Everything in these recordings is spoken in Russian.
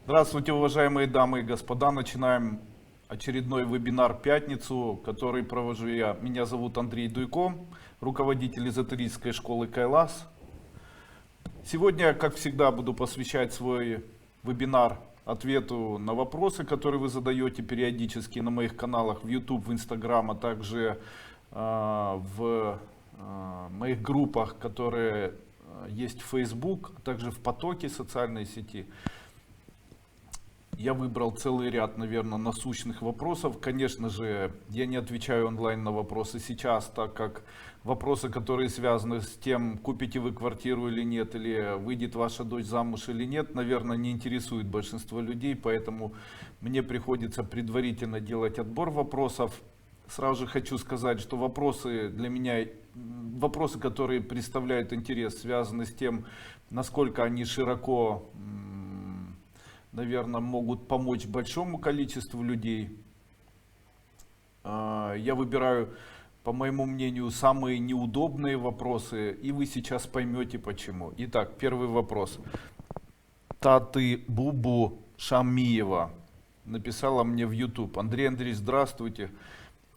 Здравствуйте, уважаемые дамы и господа. Начинаем очередной вебинар «Пятницу», который провожу я. Меня зовут Андрей Дуйко, руководитель эзотерической школы Кайлас. Сегодня, как всегда, буду посвящать свой вебинар ответу на вопросы, которые вы задаете периодически на моих каналах в YouTube, в Instagram, а также в моих группах, которые есть в Facebook, а также в потоке социальной сети. Я выбрал целый ряд, наверное, насущных вопросов. Конечно же, я не отвечаю онлайн на вопросы сейчас, так как вопросы, которые связаны с тем, купите вы квартиру или нет, или выйдет ваша дочь замуж или нет, наверное, не интересует большинство людей, поэтому мне приходится предварительно делать отбор вопросов. Сразу же хочу сказать, что вопросы для меня, вопросы, которые представляют интерес, связаны с тем, насколько они широко, наверное, могут помочь большому количеству людей. Я выбираю, по моему мнению, самые неудобные вопросы, и вы сейчас поймете почему. Итак, первый вопрос. Таты Бубу Шамиева написала мне в YouTube. Андрей Андреевич, здравствуйте.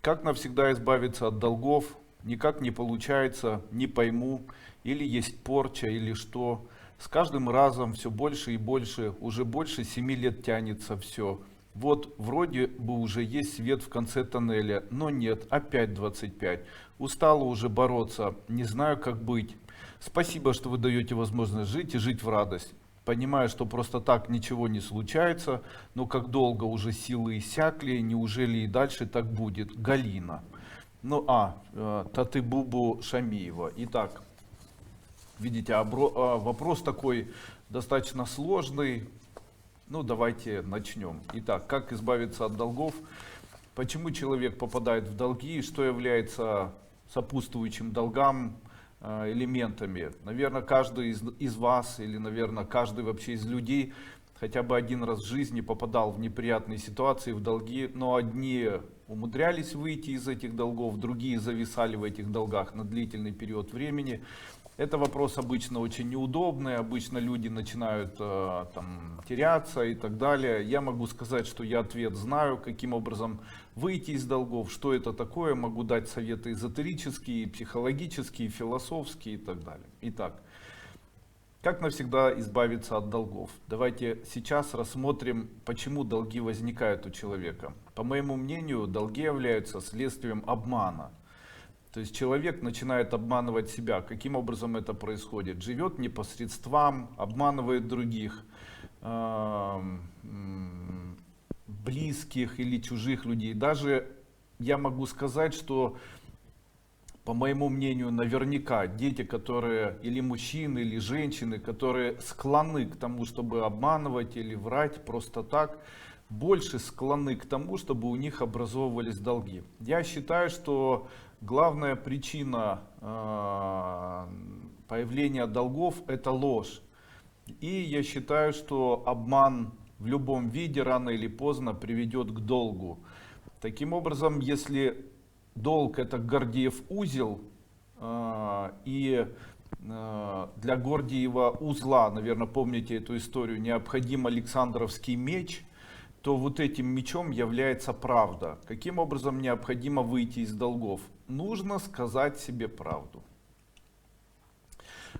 Как навсегда избавиться от долгов? Никак не получается, не пойму. Или есть порча, или что? С каждым разом все больше и больше, уже больше 7 лет тянется все. Вот вроде бы уже есть свет в конце тоннеля, но нет, опять 25. Устала уже бороться, не знаю как быть. Спасибо, что вы даете возможность жить и жить в радость. Понимаю, что просто так ничего не случается, но как долго уже силы иссякли, неужели и дальше так будет? Галина. Татыбубу Шамиева. Итак. Видите, вопрос такой достаточно сложный. Ну, давайте начнем. Итак, как избавиться от долгов? Почему человек попадает в долги? Что является сопутствующим долгам, элементами? Наверное, каждый из вас, или, наверное, каждый вообще из людей хотя бы один раз в жизни попадал в неприятные ситуации, в долги. Но одни умудрялись выйти из этих долгов, другие зависали в этих долгах на длительный период времени. Это вопрос обычно очень неудобный, обычно люди начинают теряться и так далее. Я могу сказать, что я ответ знаю, каким образом выйти из долгов, что это такое, могу дать советы эзотерические, психологические, философские и так далее. Итак, как навсегда избавиться от долгов? Давайте сейчас рассмотрим, почему долги возникают у человека. По моему мнению, долги являются следствием обмана. То есть человек начинает обманывать себя. Каким образом это происходит? Живет непосредством, обманывает других, близких или чужих людей. Даже я могу сказать, что, по моему мнению, наверняка дети, которые, или мужчины, или женщины, которые склонны к тому, чтобы обманывать или врать просто так, больше склонны к тому, чтобы у них образовывались долги. Я считаю, что главная причина появления долгов – это ложь. И я считаю, что обман в любом виде рано или поздно приведет к долгу. Таким образом, если долг – это Гордиев узел, и для Гордиева узла, наверное, помните эту историю, необходим Александровский меч, то вот этим мечом является правда. Каким образом необходимо выйти из долгов? Нужно сказать себе правду.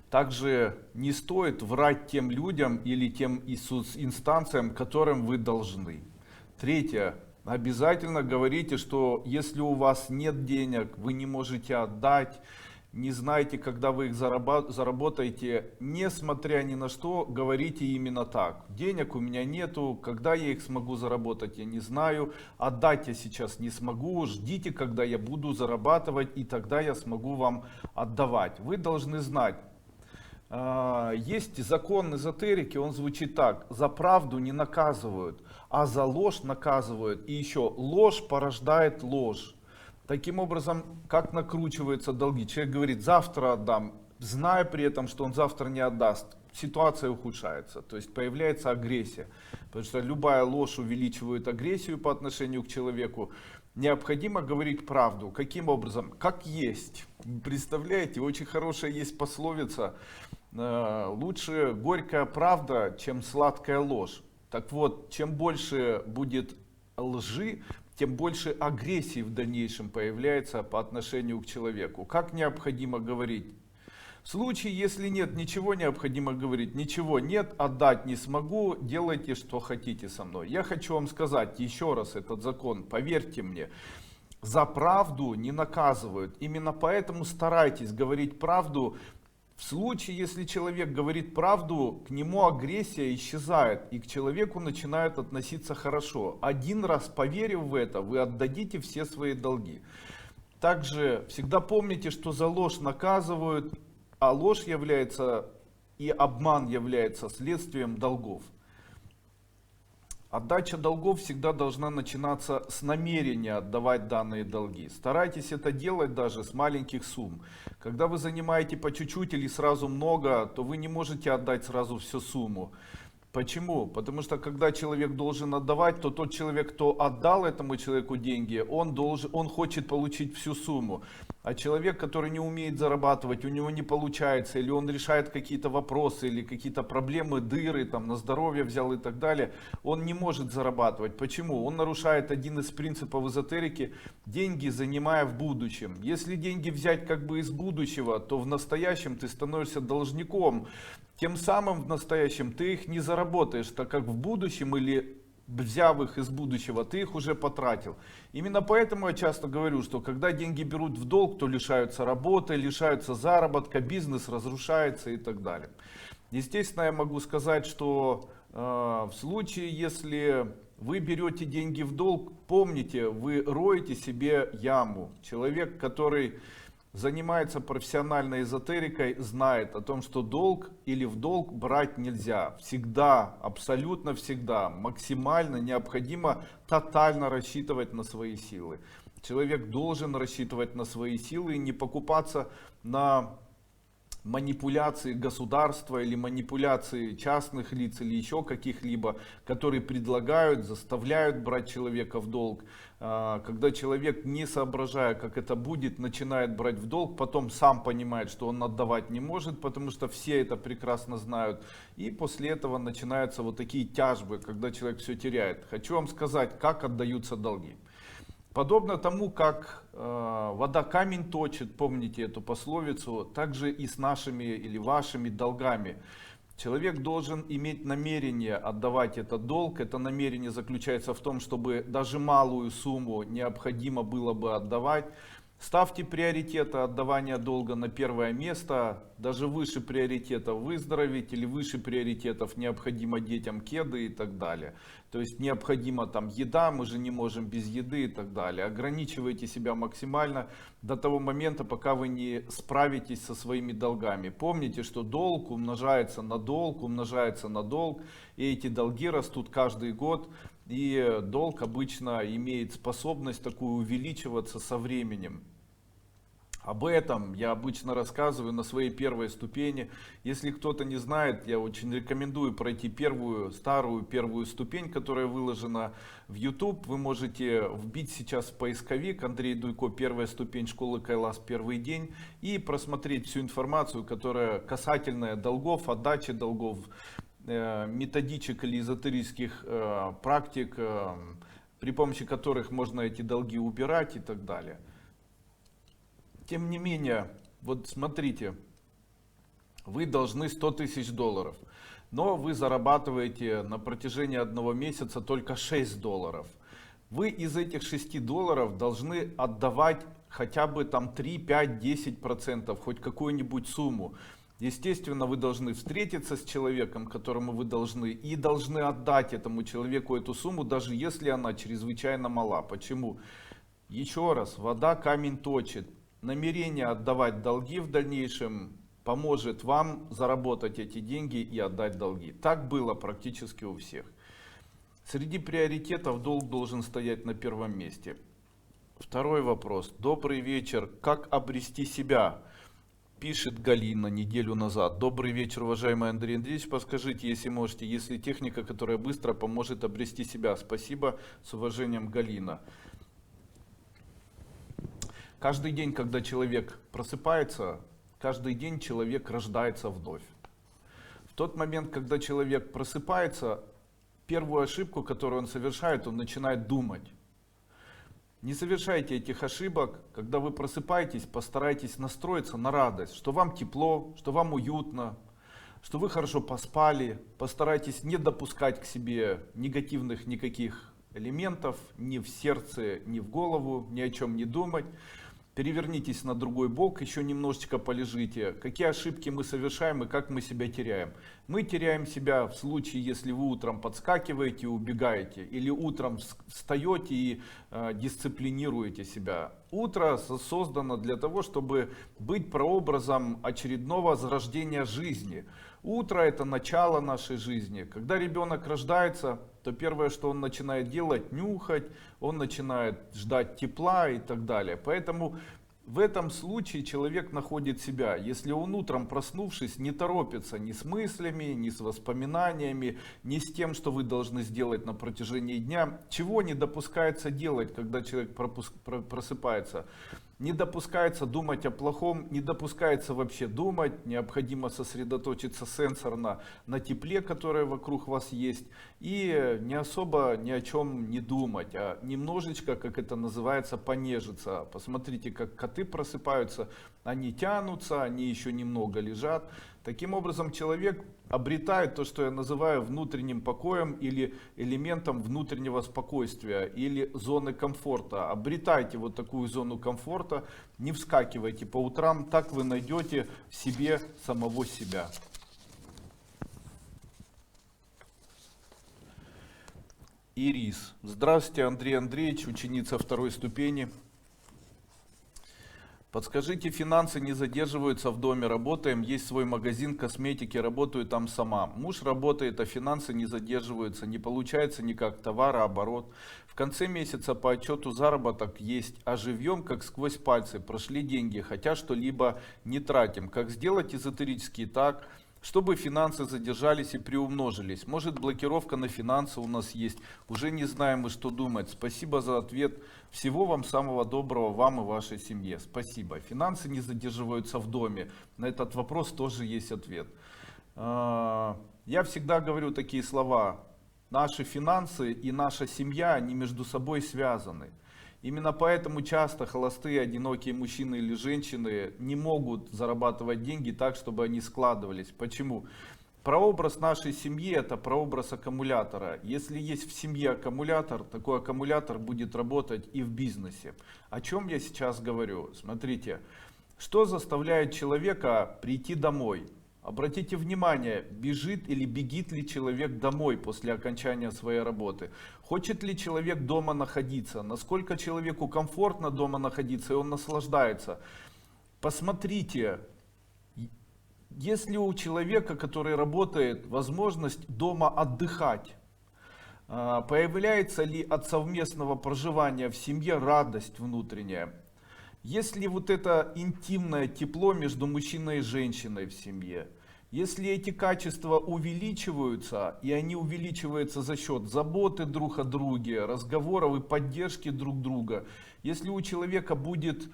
Также не стоит врать тем людям или тем инстанциям, которым вы должны. Третье. Обязательно говорите, что если у вас нет денег, вы не можете отдать, не знаете, когда вы их заработаете, несмотря ни на что, говорите именно так. Денег у меня нету, когда я их смогу заработать, я не знаю. Отдать я сейчас не смогу, ждите, когда я буду зарабатывать, и тогда я смогу вам отдавать. Вы должны знать. Есть закон эзотерики, он звучит так: за правду не наказывают, а за ложь наказывают. И еще ложь порождает ложь. Таким образом, как накручиваются долги? Человек говорит, завтра отдам, зная при этом, что он завтра не отдаст. Ситуация ухудшается, то есть появляется агрессия. Потому что любая ложь увеличивает агрессию по отношению к человеку. Необходимо говорить правду. Каким образом? Как есть. Представляете, очень хорошая есть пословица. Лучше горькая правда, чем сладкая ложь. Так вот, чем больше будет лжи, тем больше агрессии в дальнейшем появляется по отношению к человеку. Как необходимо говорить? В случае, если нет, ничего необходимо говорить, ничего нет, отдать не смогу, делайте, что хотите со мной. Я хочу вам сказать еще раз этот закон, поверьте мне, за правду не наказывают. Именно поэтому старайтесь говорить правду. В случае, если человек говорит правду, к нему агрессия исчезает, и к человеку начинают относиться хорошо. Один раз поверив в это, вы отдадите все свои долги. Также всегда помните, что за ложь наказывают, а ложь является и обман является следствием долгов. Отдача долгов всегда должна начинаться с намерения отдавать данные долги. Старайтесь это делать даже с маленьких сумм. Когда вы занимаете по чуть-чуть или сразу много, то вы не можете отдать сразу всю сумму. Почему? Потому что когда человек должен отдавать, то тот человек, кто отдал этому человеку деньги, он хочет получить всю сумму. А человек, который не умеет зарабатывать, у него не получается, или он решает какие-то вопросы, или какие-то проблемы, дыры, там, на здоровье взял и так далее, он не может зарабатывать. Почему? Он нарушает один из принципов эзотерики: деньги занимая в будущем. Если деньги взять как бы из будущего, то в настоящем ты становишься должником. Тем самым в настоящем ты их не заработаешь, так как в будущем или взяв их из будущего, ты их уже потратил. Именно поэтому я часто говорю, что когда деньги берут в долг, то лишаются работы, лишаются заработка, бизнес разрушается и так далее. Естественно, я могу сказать, что в случае, если вы берете деньги в долг, помните, вы роете себе яму. Человек, который занимается профессиональной эзотерикой, знает о том, что долг или в долг брать нельзя. Всегда, абсолютно всегда, максимально необходимо тотально рассчитывать на свои силы. Человек должен рассчитывать на свои силы и не покупаться на манипуляции государства или манипуляции частных лиц или еще каких-либо, которые предлагают, заставляют брать человека в долг. Когда человек, не соображая, как это будет, начинает брать в долг, потом сам понимает, что он отдавать не может, потому что все это прекрасно знают. И после этого начинаются вот такие тяжбы, когда человек все теряет. Хочу вам сказать, как отдаются долги. Подобно тому, как вода камень точит, помните эту пословицу, также и с нашими или вашими долгами. Человек должен иметь намерение отдавать этот долг. Это намерение заключается в том, чтобы даже малую сумму необходимо было бы отдавать. Ставьте приоритеты отдавания долга на первое место, даже выше приоритетов выздороветь или выше приоритетов необходимо детям кеды и так далее. То есть необходима там еда, мы же не можем без еды и так далее. Ограничивайте себя максимально до того момента, пока вы не справитесь со своими долгами. Помните, что долг умножается на долг, умножается на долг, и эти долги растут каждый год. И долг обычно имеет способность такую увеличиваться со временем. Об этом я обычно рассказываю на своей первой ступени. Если кто-то не знает, я очень рекомендую пройти старую первую ступень, которая выложена в YouTube. Вы можете вбить сейчас в поисковик Андрей Дуйко, первая ступень школы Кайлас, первый день, и просмотреть всю информацию, которая касательная долгов, отдачи долгов, методичек или эзотерических практик, при помощи которых можно эти долги убирать и так далее. Тем не менее, вот смотрите, вы должны 100 тысяч долларов, но вы зарабатываете на протяжении одного месяца только 6 долларов. Вы из этих 6 долларов должны отдавать хотя бы там 3, 5, 10%, хоть какую-нибудь сумму. Естественно, вы должны встретиться с человеком, которому вы должны, и должны отдать этому человеку эту сумму, даже если она чрезвычайно мала. Почему? Еще раз, вода камень точит. Намерение отдавать долги в дальнейшем поможет вам заработать эти деньги и отдать долги. Так было практически у всех. Среди приоритетов долг должен стоять на первом месте. Второй вопрос. Добрый вечер. Как обрести себя? Пишет Галина неделю назад. Добрый вечер, уважаемый Андрей Андреевич. Подскажите, если можете, есть ли техника, которая быстро поможет обрести себя? Спасибо. С уважением, Галина. Каждый день, когда человек просыпается, каждый день человек рождается вновь. В тот момент, когда человек просыпается, первую ошибку, которую он совершает, он начинает думать. Не совершайте этих ошибок. Когда вы просыпаетесь, постарайтесь настроиться на радость, что вам тепло, что вам уютно, что вы хорошо поспали. Постарайтесь не допускать к себе негативных никаких элементов ни в сердце, ни в голову, ни о чем не думать. Перевернитесь на другой бок, еще немножечко полежите. Какие ошибки мы совершаем и как мы себя теряем? Мы теряем себя в случае, если вы утром подскакиваете и убегаете, или утром встаете и дисциплинируете себя. Утро создано для того, чтобы быть прообразом очередного возрождения жизни. Утро — это начало нашей жизни. Когда ребенок рождается, то первое, что он начинает делать — нюхать, он начинает ждать тепла и так далее. Поэтому в этом случае человек находит себя. Если он утром, проснувшись, не торопится ни с мыслями, ни с воспоминаниями, ни с тем, что вы должны сделать на протяжении дня, чего не допускается делать, когда человек просыпается? Не допускается думать о плохом, не допускается вообще думать, необходимо сосредоточиться сенсорно на тепле, которое вокруг вас есть, и не особо ни о чем не думать, а немножечко, как это называется, понежиться. Посмотрите, как коты просыпаются, они тянутся, они еще немного лежат. Таким образом, человек обретает то, что я называю внутренним покоем или элементом внутреннего спокойствия или зоны комфорта. Обретайте вот такую зону комфорта, не вскакивайте по утрам, так вы найдете в себе самого себя. Ирис. Здравствуйте, Андрей Андреевич, ученица 2 ступени. Подскажите, финансы не задерживаются в доме, работаем, есть свой магазин косметики, работаю там сама. Муж работает, а финансы не задерживаются, не получается никак, товарооборот. В конце месяца по отчету заработок есть, а живем как сквозь пальцы, прошли деньги, хотя что-либо не тратим. Как сделать эзотерически так, чтобы финансы задержались и приумножились? Может, блокировка на финансы у нас есть? Уже не знаем мы, что думать. Спасибо за ответ. Всего вам самого доброго, вам и вашей семье. Спасибо. Финансы не задерживаются в доме. На этот вопрос тоже есть ответ. Я всегда говорю такие слова. Наши финансы и наша семья, они между собой связаны. Именно поэтому часто холостые, одинокие мужчины или женщины не могут зарабатывать деньги так, чтобы они складывались. Почему? Прообраз нашей семьи — это прообраз аккумулятора. Если есть в семье аккумулятор, такой аккумулятор будет работать и в бизнесе. О чем я сейчас говорю? Смотрите, что заставляет человека прийти домой? Обратите внимание, бежит или бегит ли человек домой после окончания своей работы? Хочет ли человек дома находиться? Насколько человеку комфортно дома находиться, и он наслаждается? Посмотрите, есть ли у человека, который работает, возможность дома отдыхать? Появляется ли от совместного проживания в семье радость внутренняя? Есть ли вот это интимное тепло между мужчиной и женщиной в семье? Если эти качества увеличиваются, и они увеличиваются за счет заботы друг о друге, разговоров и поддержки друг друга, если у человека будет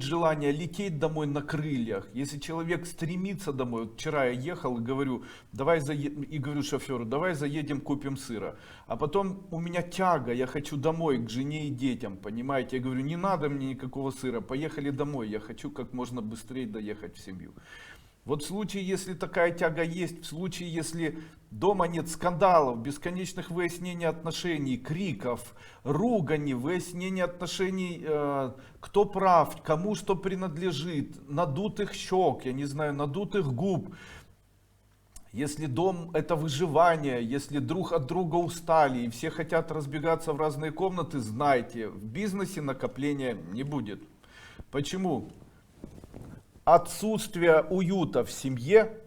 желание лететь домой на крыльях, если человек стремится домой, вот вчера я ехал и говорю, и говорю шоферу, давай заедем купим сыра, а потом у меня тяга, я хочу домой к жене и детям, понимаете, я говорю, не надо мне никакого сыра, поехали домой, я хочу как можно быстрее доехать в семью. Вот в случае, если такая тяга есть, в случае, если дома нет скандалов, бесконечных выяснений отношений, криков, ругани, выяснений отношений, кто прав, кому что принадлежит, надутых щек, я не знаю, надутых губ. Если дом — это выживание, если друг от друга устали и все хотят разбегаться в разные комнаты, знайте, в бизнесе накопления не будет. Почему? Отсутствие уюта в семье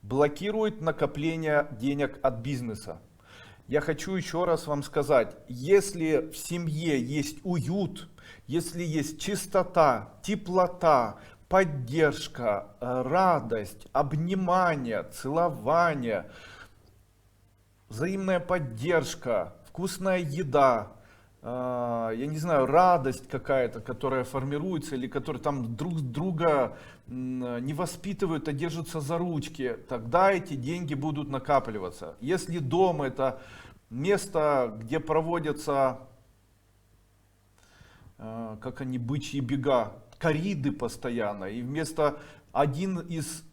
блокирует накопление денег от бизнеса. Я хочу еще раз вам сказать, если в семье есть уют, если есть чистота, теплота, поддержка, радость, обнимание, целование, взаимная поддержка, вкусная еда, я не знаю, радость какая-то, которая формируется, или которые там друг друга не воспитывают, а держатся за ручки, тогда эти деньги будут накапливаться. Если дом это место, где проводятся, как они, бычьи бега, кориды постоянно, и вместо один из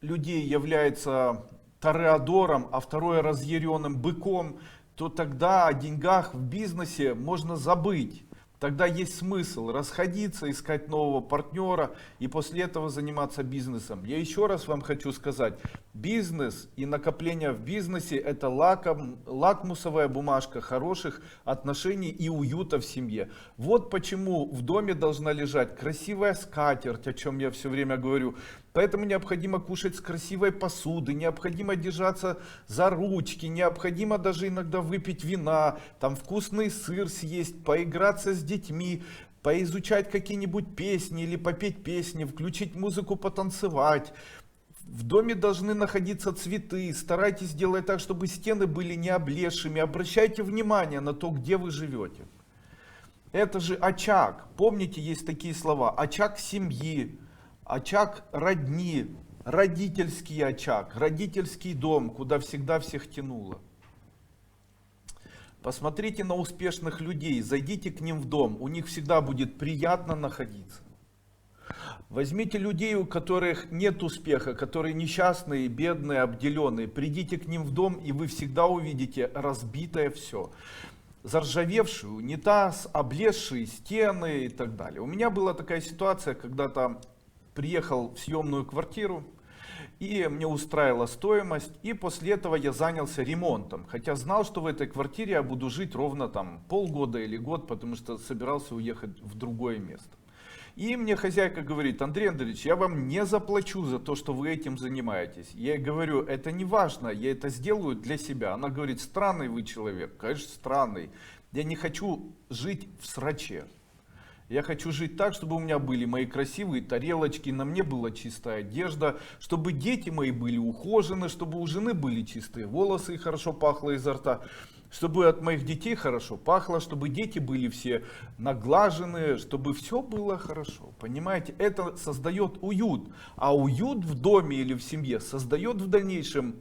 людей является тореадором, а второй разъяренным быком, то тогда о деньгах в бизнесе можно забыть. Тогда есть смысл расходиться, искать нового партнера и после этого заниматься бизнесом. Я еще раз вам хочу сказать, бизнес и накопление в бизнесе это лакмусовая бумажка хороших отношений и уюта в семье. Вот почему в доме должна лежать красивая скатерть, о чем я все время говорю. Поэтому необходимо кушать с красивой посуды, необходимо держаться за ручки, необходимо даже иногда выпить вина, там вкусный сыр съесть, поиграться с детьми, поизучать какие-нибудь песни или попеть песни, включить музыку, потанцевать. В доме должны находиться цветы, старайтесь делать так, чтобы стены были не облезшими, обращайте внимание на то, где вы живете. Это же очаг, помните, есть такие слова, очаг семьи. Очаг родни, родительский очаг, родительский дом, куда всегда всех тянуло. Посмотрите на успешных людей, зайдите к ним в дом, у них всегда будет приятно находиться. Возьмите людей, у которых нет успеха, которые несчастные, бедные, обделенные, придите к ним в дом, и вы всегда увидите разбитое все. Заржавевший унитаз, облезшие стены и так далее. У меня была такая ситуация, когда-то приехал в съемную квартиру, и мне устраивала стоимость, и после этого я занялся ремонтом. Хотя знал, что в этой квартире я буду жить ровно там полгода или год, потому что собирался уехать в другое место. И мне хозяйка говорит: Андрей Андреевич, я вам не заплачу за то, что вы этим занимаетесь. Я ей говорю: это не важно, я это сделаю для себя. Она говорит: странный вы человек. Конечно, странный. Я не хочу жить в сраче. Я хочу жить так, чтобы у меня были мои красивые тарелочки, на мне была чистая одежда, чтобы дети мои были ухожены, чтобы у жены были чистые волосы и хорошо пахло изо рта, чтобы от моих детей хорошо пахло, чтобы дети были все наглаженные, чтобы все было хорошо. Понимаете, это создает уют. А уют в доме или в семье создает в дальнейшем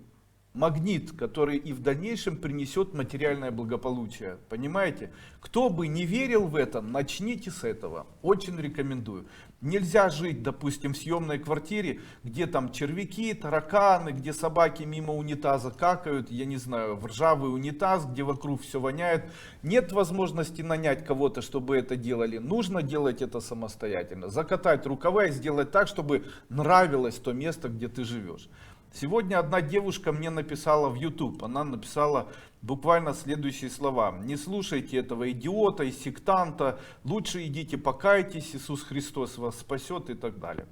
магнит, который и в дальнейшем принесет материальное благополучие. Понимаете? Кто бы не верил в это, начните с этого. Очень рекомендую. Нельзя жить, допустим, в съемной квартире, где там червяки, тараканы, где собаки мимо унитаза какают, я не знаю, в ржавый унитаз, где вокруг все воняет. Нет возможности нанять кого-то, чтобы это делали. Нужно делать это самостоятельно. Закатать рукава и сделать так, чтобы нравилось то место, где ты живешь. Сегодня одна девушка мне написала в YouTube, она написала буквально следующие слова: не слушайте этого идиота и сектанта, лучше идите покайтесь, Иисус Христос вас спасет и так далее.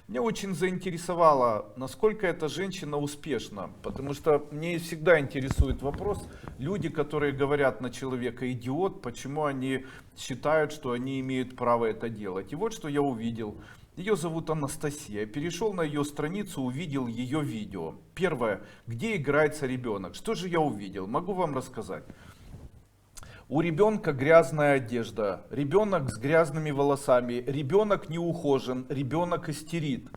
Меня очень заинтересовало, насколько эта женщина успешна, потому что мне всегда интересует вопрос, люди, которые говорят на человека идиот, почему они считают, что они имеют право это делать. И вот что я увидел. Ее зовут Анастасия. Перешел на ее страницу, увидел ее видео. Первое. Где играется ребенок? Что же я увидел? Могу вам рассказать. У ребенка грязная одежда, ребенок с грязными волосами, ребенок не ухожен, ребенок истерит.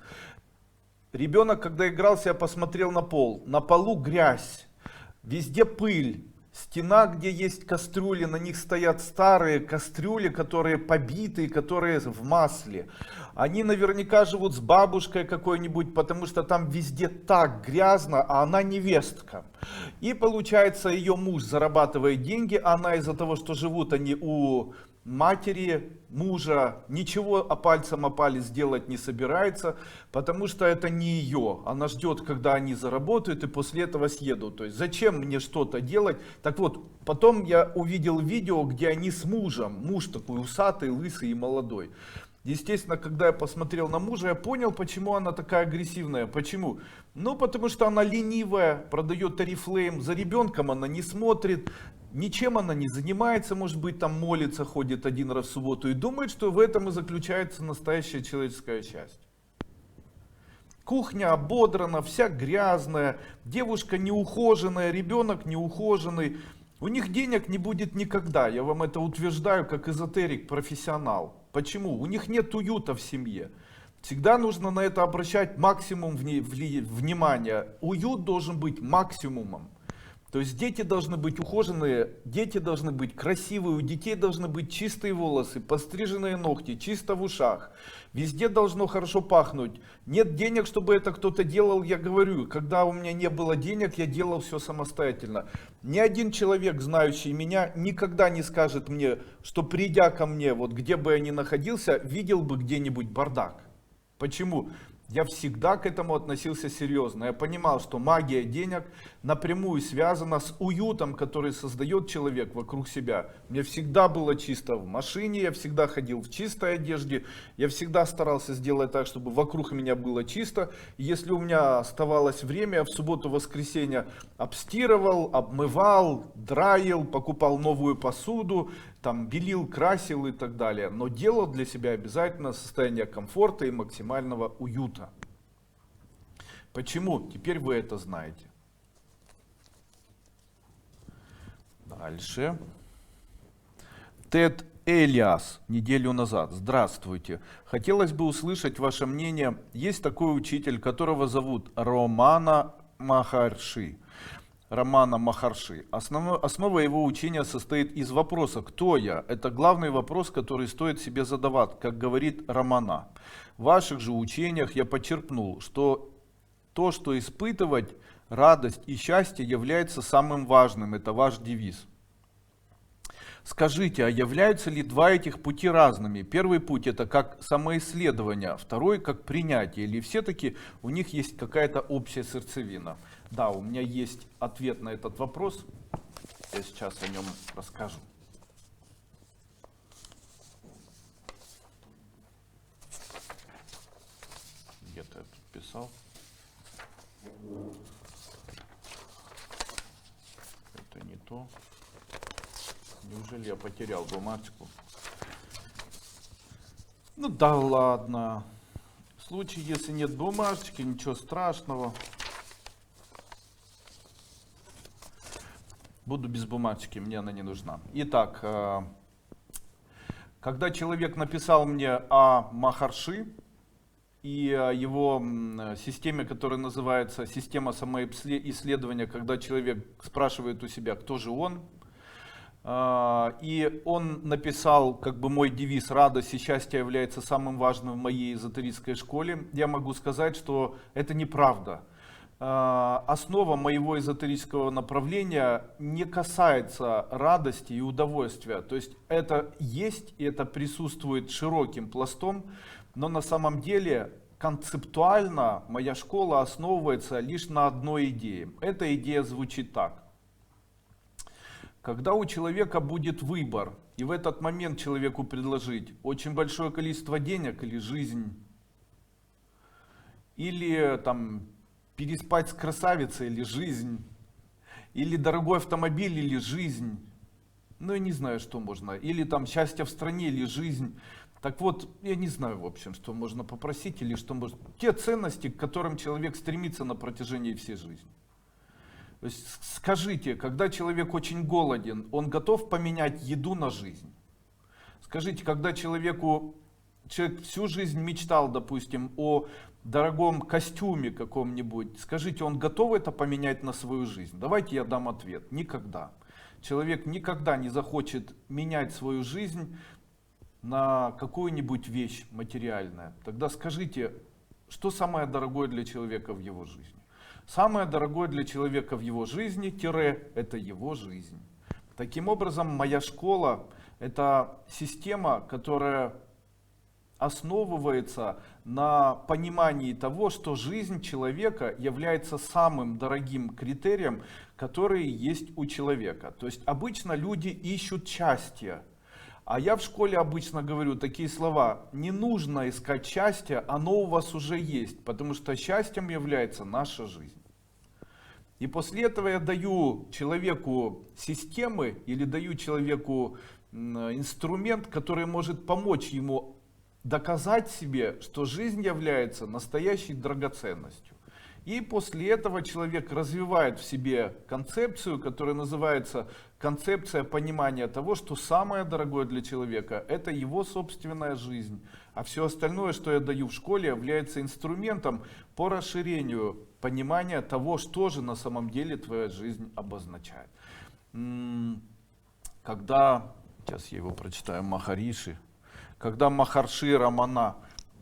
Ребенок, когда игрался, я посмотрел на пол. На полу грязь, везде пыль. Стена, где есть кастрюли, на них стоят старые кастрюли, которые побитые, которые в масле. Они наверняка живут с бабушкой какой-нибудь, потому что там везде так грязно, а она невестка. И получается, ее муж зарабатывает деньги, а она из-за того, что живут они у матери мужа, ничего пальцем о палец сделать не собирается, потому что это не ее. Она ждет, когда они заработают, и после этого съедут. То есть зачем мне что-то делать? Так вот, потом я увидел видео, где они с мужем. Муж такой усатый, лысый и молодой. Естественно, когда я посмотрел на мужа, я понял, почему она такая агрессивная. Почему? Ну, потому что она ленивая, продает Oriflame, за ребенком она не смотрит, ничем она не занимается, может быть, там молится, ходит один раз в субботу и думает, что в этом и заключается настоящее человеческое счастье. Кухня ободрана, вся грязная, девушка неухоженная, ребенок неухоженный. У них денег не будет никогда, я вам это утверждаю как эзотерик-профессионал. Почему? У них нет уюта в семье. Всегда нужно на это обращать максимум внимания. Уют должен быть максимумом. То есть дети должны быть ухоженные, дети должны быть красивые, у детей должны быть чистые волосы, постриженные ногти, чисто в ушах. Везде должно хорошо пахнуть. Нет денег, чтобы это кто-то делал, я говорю, когда у меня не было денег, я делал все самостоятельно. Ни один человек, знающий меня, никогда не скажет мне, что придя ко мне, вот где бы я ни находился, видел бы где-нибудь бардак. Почему? Я всегда к этому относился серьезно. Я понимал, что магия денег напрямую связана с уютом, который создает человек вокруг себя. Мне всегда было чисто в машине, я всегда ходил в чистой одежде, я всегда старался сделать так, чтобы вокруг меня было чисто. И если у меня оставалось время, я в субботу-воскресенье обстирывал, обмывал, драил, покупал новую посуду, там белил, красил и так далее, но делал для себя обязательно состояние комфорта и максимального уюта. Почему? Теперь вы это знаете. Дальше. Тед Элиас, неделю назад. Здравствуйте. Хотелось бы услышать ваше мнение. Есть такой учитель, которого зовут Рамана Махарши. Основа его учения состоит из вопроса «Кто я?». Это главный вопрос, который стоит себе задавать, как говорит Рамана. В ваших же учениях я подчеркнул, что то, что испытывать радость и счастье, является самым важным. Это ваш девиз. Скажите, а являются ли два этих пути разными? Первый путь это как самоисследование, второй как принятие. Или все-таки у них есть какая-то общая сердцевина? Да, у меня есть ответ на этот вопрос. Я сейчас о нем расскажу. Где-то я тут писал. Это не то. Неужели я потерял бумажку? Ну да ладно. В случае, если нет бумажки, ничего страшного. Буду без бумажки, мне она не нужна. Итак, когда человек написал мне о Махарши и о его системе, которая называется система самоисследования, когда человек спрашивает у себя, кто же он, и он написал, как бы мой девиз «Радость и счастье является самым важным в моей эзотерической школе», я могу сказать, что это неправда. Основа моего эзотерического направления не касается радости и удовольствия. То есть это есть и это присутствует широким пластом, но на самом деле концептуально моя школа основывается лишь на одной идее. Эта идея звучит так. Когда у человека будет выбор, и в этот момент человеку предложить очень большое количество денег или жизнь, или там переспать с красавицей или жизнь, или дорогой автомобиль или жизнь, ну я не знаю, что можно, или там счастье в стране или жизнь. Так вот, я не знаю, в общем, что можно попросить или что можно. Те ценности, к которым человек стремится на протяжении всей жизни. То есть скажите, когда человек очень голоден, он готов поменять еду на жизнь? Скажите, когда человек всю жизнь мечтал, допустим, о дорогом костюме каком-нибудь, скажите, он готов это поменять на свою жизнь? Давайте я дам ответ. Никогда. Человек никогда не захочет менять свою жизнь на какую-нибудь вещь материальную. Тогда скажите, что самое дорогое для человека в его жизни? Самое дорогое для человека в его жизни, это его жизнь. Таким образом, моя школа — это система, которая основывается на понимании того, что жизнь человека является самым дорогим критерием, который есть у человека. То есть обычно люди ищут счастье. А я в школе обычно говорю такие слова: не нужно искать счастье, оно у вас уже есть, потому что счастьем является наша жизнь. И после этого я даю человеку системы или даю человеку инструмент, который может помочь ему доказать себе, что жизнь является настоящей драгоценностью. И после этого человек развивает в себе концепцию, которая называется концепция понимания того, что самое дорогое для человека — это его собственная жизнь. А все остальное, что я даю в школе, является инструментом по расширению понимания того, что же на самом деле твоя жизнь обозначает. Когда, сейчас я его прочитаю, Махариши, когда Махарши Рамана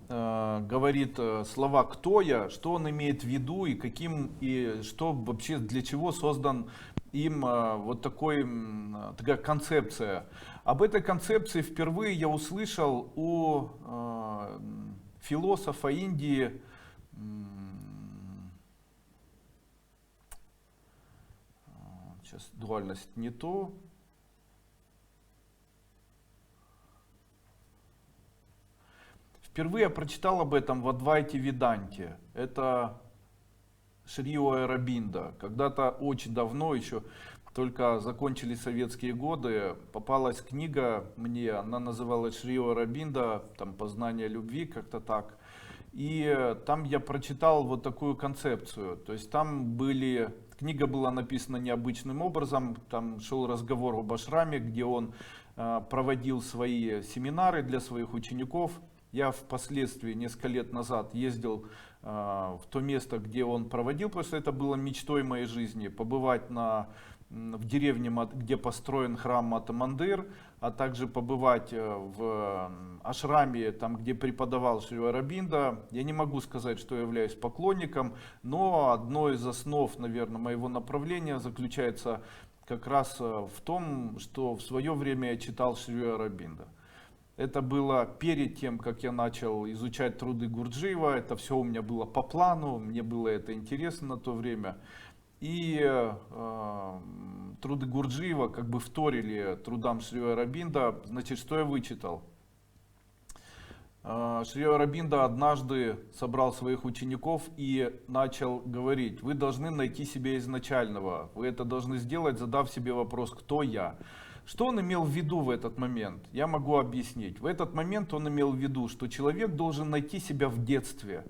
говорит слова «кто я», что он имеет в виду и каким, и что вообще, для чего создан им вот такая концепция. Об этой концепции впервые я услышал у философа Индии, сейчас дуальность не то. Впервые я прочитал об этом в Адвайте Веданте. Это Шри Ауробинда. Когда-то очень давно, еще только закончились советские годы, попалась книга мне, она называлась Шри Ауробинда, там «Познание любви», как-то так. И там я прочитал вот такую концепцию. То есть там книга была написана необычным образом, там шел разговор об ашраме, где он проводил свои семинары для своих учеников. Я впоследствии, несколько лет назад, ездил в то место, где он проводил, потому что это было мечтой моей жизни, побывать в деревне, где построен храм Мата Мандир, а также побывать в ашраме, там, где преподавал Шри Ауробинда. Я не могу сказать, что я являюсь поклонником, но одно из основ, наверное, моего направления заключается как раз в том, что в свое время я читал Шри Ауробинда. Это было перед тем, как я начал изучать труды Гурджиева. Это все у меня было по плану, мне было это интересно на то время. И труды Гурджиева как бы вторили трудам Шри Ауробинда. Значит, что я вычитал? Шри Ауробинда однажды собрал своих учеников и начал говорить: вы должны найти себя изначального. Вы это должны сделать, задав себе вопрос: кто я? Что он имел в виду в этот момент? Я могу объяснить. В этот момент он имел в виду, что человек должен найти себя в детстве.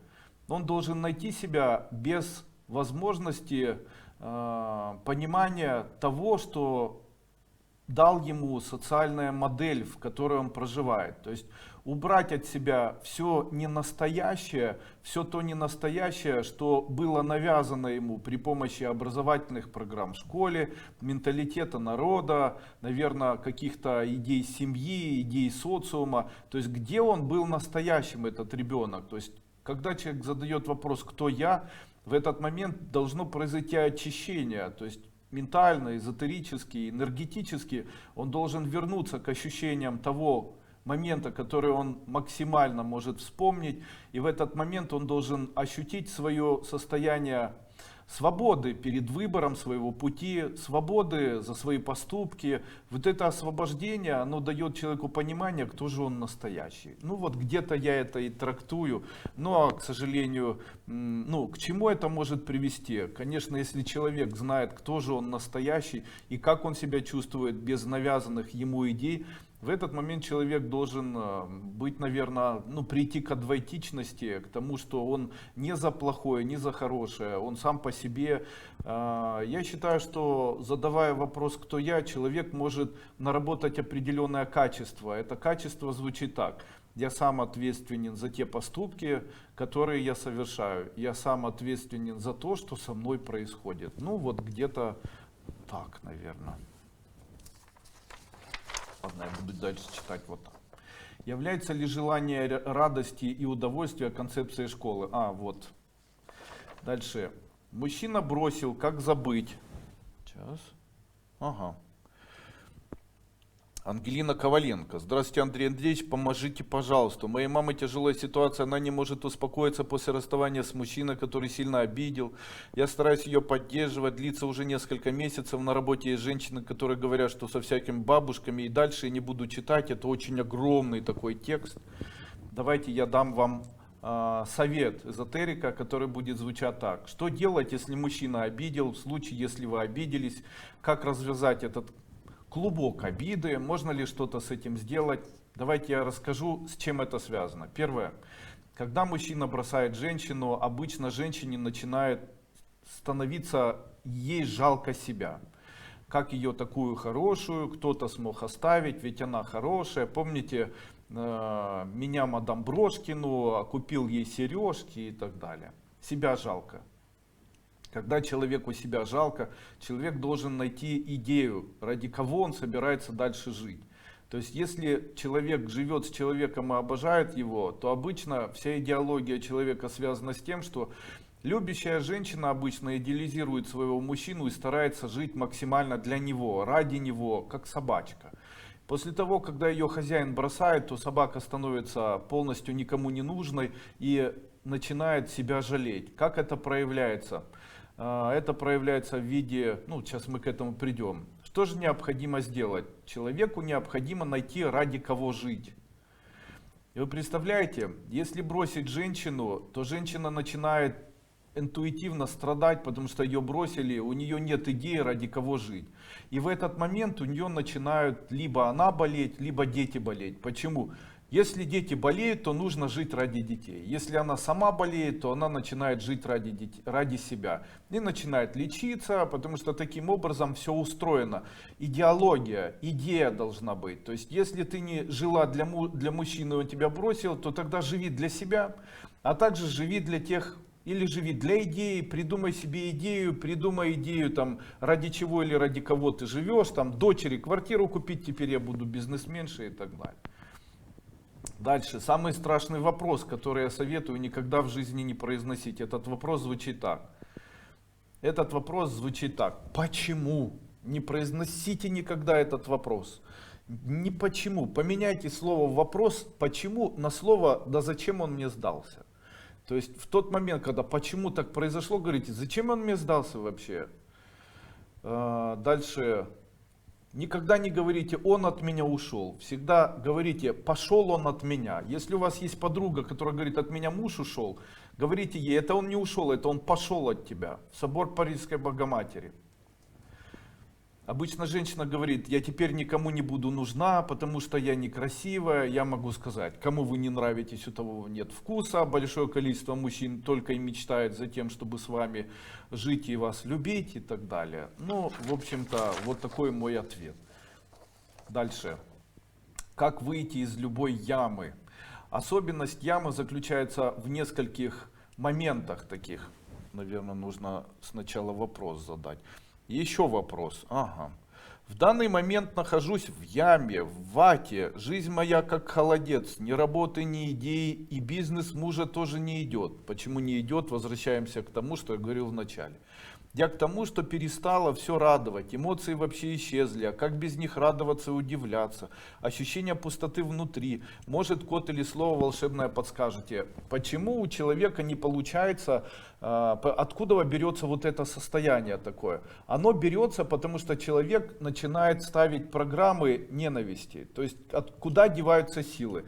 Он должен найти себя без возможности понимания того, что дал ему социальная модель, в которой он проживает. То есть убрать от себя все ненастоящее, все то ненастоящее, что было навязано ему при помощи образовательных программ в школе, менталитета народа, наверное, каких-то идей семьи, идей социума. То есть где он был настоящим, этот ребенок. То есть когда человек задает вопрос «кто я?», в этот момент должно произойти очищение. То есть ментально, эзотерически, энергетически он должен вернуться к ощущениям того момента, который он максимально может вспомнить. И в этот момент он должен ощутить свое состояние свободы перед выбором своего пути, свободы за свои поступки. Вот это освобождение, оно дает человеку понимание, кто же он настоящий. Ну вот где-то я это и трактую, но, к сожалению, к чему это может привести? Конечно, если человек знает, кто же он настоящий и как он себя чувствует без навязанных ему идей, в этот момент человек должен быть, наверное, прийти к адвайтичности, к тому, что он не за плохое, не за хорошее, он сам по себе. Я считаю, что задавая вопрос «кто я?», человек может наработать определенное качество. Это качество звучит так: я сам ответственен за те поступки, которые я совершаю. Я сам ответственен за то, что со мной происходит. Ну вот где-то так, наверное. Ладно, я буду дальше читать вот так. Является ли желание радости и удовольствия концепцией школы? Вот. Дальше. Мужчина бросил, как забыть. Сейчас. Ага. Ангелина Коваленко. Здравствуйте, Андрей Андреевич, поможите, пожалуйста. У моей мамы тяжелая ситуация, она не может успокоиться после расставания с мужчиной, который сильно обидел. Я стараюсь ее поддерживать, длится уже несколько месяцев. На работе есть женщины, которые говорят, что со всякими бабушками, и дальше я не буду читать, это очень огромный такой текст. Давайте я дам вам совет эзотерика, который будет звучать так. Что делать, если мужчина обидел, в случае, если вы обиделись, как развязать этот клубок обиды, можно ли что-то с этим сделать? Давайте я расскажу, с чем это связано. Первое. Когда мужчина бросает женщину, обычно женщине начинает становиться ей жалко себя. Как ее такую хорошую кто-то смог оставить, ведь она хорошая. Помните, меня мадам Брошкину, купил ей сережки и так далее. Себя жалко. Когда человеку себя жалко, человек должен найти идею, ради кого он собирается дальше жить. То есть, если человек живет с человеком и обожает его, то обычно вся идеология человека связана с тем, что любящая женщина обычно идеализирует своего мужчину и старается жить максимально для него, ради него, как собачка. После того, когда ее хозяин бросает, то собака становится полностью никому не нужной и начинает себя жалеть. Как это проявляется? Это проявляется в виде, сейчас мы к этому придем. Что же необходимо сделать? Человеку необходимо найти, ради кого жить. И вы представляете, если бросить женщину, то женщина начинает интуитивно страдать, потому что ее бросили, у нее нет идеи, ради кого жить. И в этот момент у нее начинают либо она болеть, либо дети болеть. Почему? Если дети болеют, то нужно жить ради детей. Если она сама болеет, то она начинает жить ради себя. И начинает лечиться, потому что таким образом все устроено. Идеология, идея должна быть. То есть, если ты не жила для мужчины, он тебя бросил, то тогда живи для себя, а также живи для тех, или живи для идеи, придумай себе идею, придумай идею, там, ради чего или ради кого ты живешь, там, дочери квартиру купить, теперь я буду бизнесменшей и так далее. Дальше, самый страшный вопрос, который я советую никогда в жизни не произносить. Этот вопрос звучит так. Почему? Не произносите никогда этот вопрос. Не почему. Поменяйте слово в вопрос «почему» на слово «да зачем он мне сдался». То есть в тот момент, когда «почему так произошло», говорите «зачем он мне сдался вообще?» Дальше. Никогда не говорите «он от меня ушел». Всегда говорите «пошел он от меня». Если у вас есть подруга, которая говорит «от меня муж ушел», говорите ей «это он не ушел, это он пошел от тебя». В собор Парижской Богоматери. Обычно женщина говорит «я теперь никому не буду нужна, потому что я некрасивая». Я могу сказать, кому вы не нравитесь, у того нет вкуса. Большое количество мужчин только и мечтает за тем, чтобы с вами жить и вас любить и так далее. В общем-то, вот такой мой ответ. Дальше. Как выйти из любой ямы? Особенность ямы заключается в нескольких моментах таких. Наверное, нужно сначала вопрос задать. Еще вопрос. В данный момент нахожусь в яме, в вате. Жизнь моя как холодец. Ни работы, ни идеи. И бизнес мужа тоже не идет. Почему не идет? Возвращаемся к тому, что я говорил в начале. Я к тому, что перестало все радовать. Эмоции вообще исчезли. А как без них радоваться и удивляться? Ощущение пустоты внутри. Может, код или слово волшебное подскажете. Почему у человека не получается, откуда берется вот это состояние такое? Оно берется, потому что человек начинает ставить программы ненависти. То есть, куда деваются силы?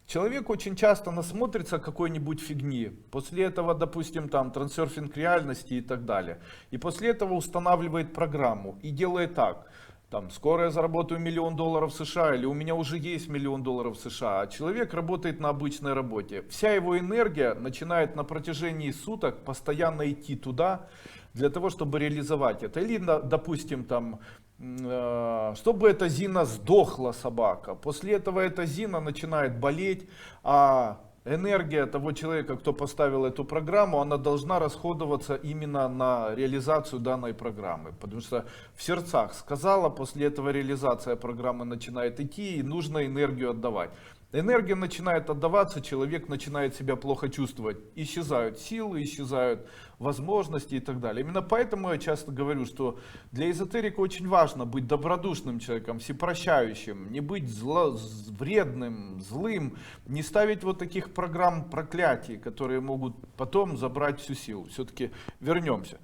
Человек очень часто насмотрится какой-нибудь фигни, после этого, допустим, там трансерфинг реальности и так далее, и после этого устанавливает программу и делает так, там, скоро я заработаю $1 миллион США, или у меня уже есть $1 миллион США, а человек работает на обычной работе. Вся его энергия начинает на протяжении суток постоянно идти туда, для того, чтобы реализовать это. Или, допустим, там, чтобы эта Зина сдохла, собака. После этого эта Зина начинает болеть, а энергия того человека, кто поставил эту программу, она должна расходоваться именно на реализацию данной программы. Потому что в сердцах сказала, после этого реализация программы начинает идти, и нужно энергию отдавать. Энергия начинает отдаваться, человек начинает себя плохо чувствовать. Исчезают силы, исчезают возможности и так далее. Именно поэтому я часто говорю, что для эзотерика очень важно быть добродушным человеком, всепрощающим, не быть вредным, злым, не ставить вот таких программ проклятий, которые могут потом забрать всю силу. Все-таки вернемся.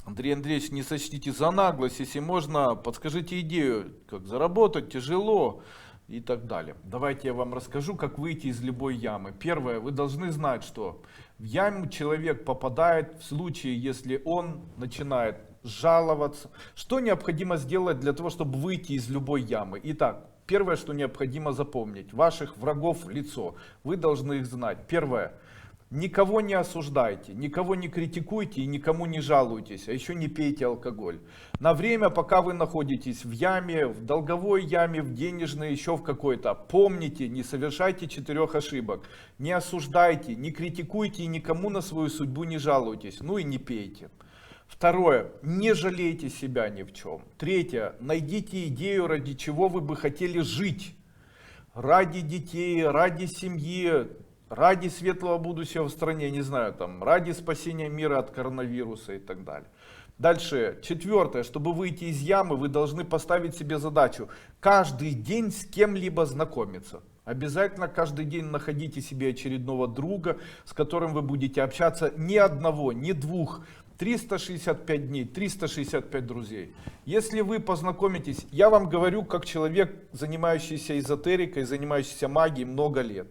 Андрей Андреевич, не сочтите за наглость, если можно, подскажите идею, как заработать тяжело. И так далее. Давайте я вам расскажу, как выйти из любой ямы. Первое, вы должны знать, что в яму человек попадает в случае, если он начинает жаловаться. Что необходимо сделать для того, чтобы выйти из любой ямы? Итак, Первое, что необходимо запомнить, ваших врагов в лицо, вы должны их знать. Первое, никого не осуждайте, никого не критикуйте и никому не жалуйтесь, а еще не пейте алкоголь. На время, пока вы находитесь в яме, в долговой яме, в денежной, еще в какой-то, помните, не совершайте 4 ошибок. Не осуждайте, не критикуйте и никому на свою судьбу не жалуйтесь, ну и не пейте. Второе, не жалейте себя ни в чем. Третье, найдите идею, ради чего вы бы хотели жить. Ради детей, ради семьи, ради светлого будущего в стране, не знаю, там, ради спасения мира от коронавируса и так далее. Дальше, четвертое, чтобы выйти из ямы, вы должны поставить себе задачу каждый день с кем-либо знакомиться. Обязательно каждый день находите себе очередного друга, с которым вы будете общаться, ни одного, ни двух, 365 дней, 365 друзей. Если вы познакомитесь, я вам говорю, как человек, занимающийся эзотерикой, занимающийся магией много лет.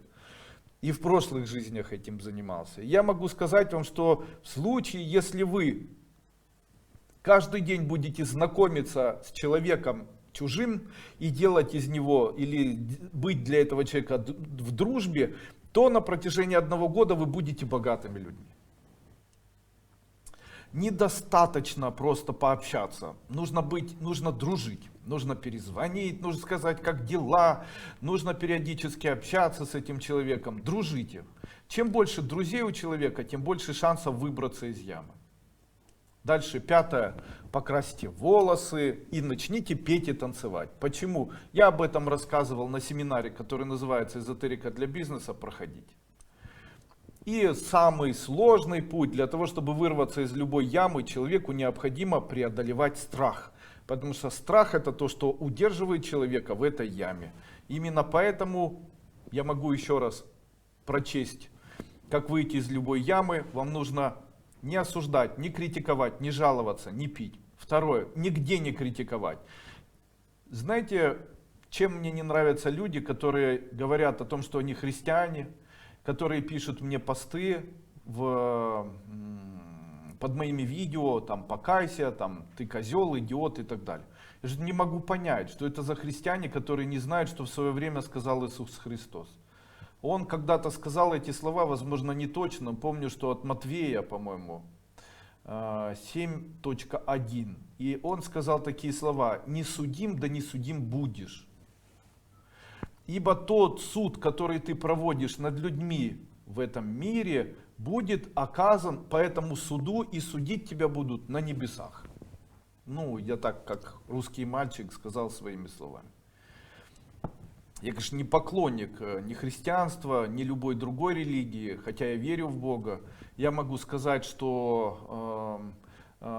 И в прошлых жизнях этим занимался. Я могу сказать вам, что в случае, если вы каждый день будете знакомиться с человеком чужим и делать из него или быть для этого человека в дружбе, то на протяжении 1 года вы будете богатыми людьми. Недостаточно просто пообщаться, нужно дружить, нужно перезвонить, нужно сказать, как дела, нужно периодически общаться с этим человеком, дружите. Чем больше друзей у человека, тем больше шансов выбраться из ямы. Дальше, пятое, покрасьте волосы и начните петь и танцевать. Почему? Я об этом рассказывал на семинаре, который называется «Эзотерика для бизнеса», проходите. И самый сложный путь для того, чтобы вырваться из любой ямы, человеку необходимо преодолевать страх. Потому что страх — это то, что удерживает человека в этой яме. Именно поэтому я могу еще раз прочесть, как выйти из любой ямы. Вам нужно не осуждать, не критиковать, не жаловаться, не пить. Второе, нигде не критиковать. Знаете, чем мне не нравятся люди, которые говорят о том, что они христиане, которые пишут мне посты под моими видео, там, покайся, там, ты козел, идиот и так далее. Я же не могу понять, что это за христиане, которые не знают, что в свое время сказал Иисус Христос. Он когда-то сказал эти слова, возможно, не точно, помню, что от Матвея, по-моему, 7.1. И он сказал такие слова: «Не судим, да не судим будешь». Ибо тот суд, который ты проводишь над людьми в этом мире, будет оказан по этому суду, и судить тебя будут на небесах. Ну, я так, как русский мальчик, сказал своими словами. Я, конечно, не поклонник ни христианства, ни любой другой религии, хотя я верю в Бога. Я могу сказать, что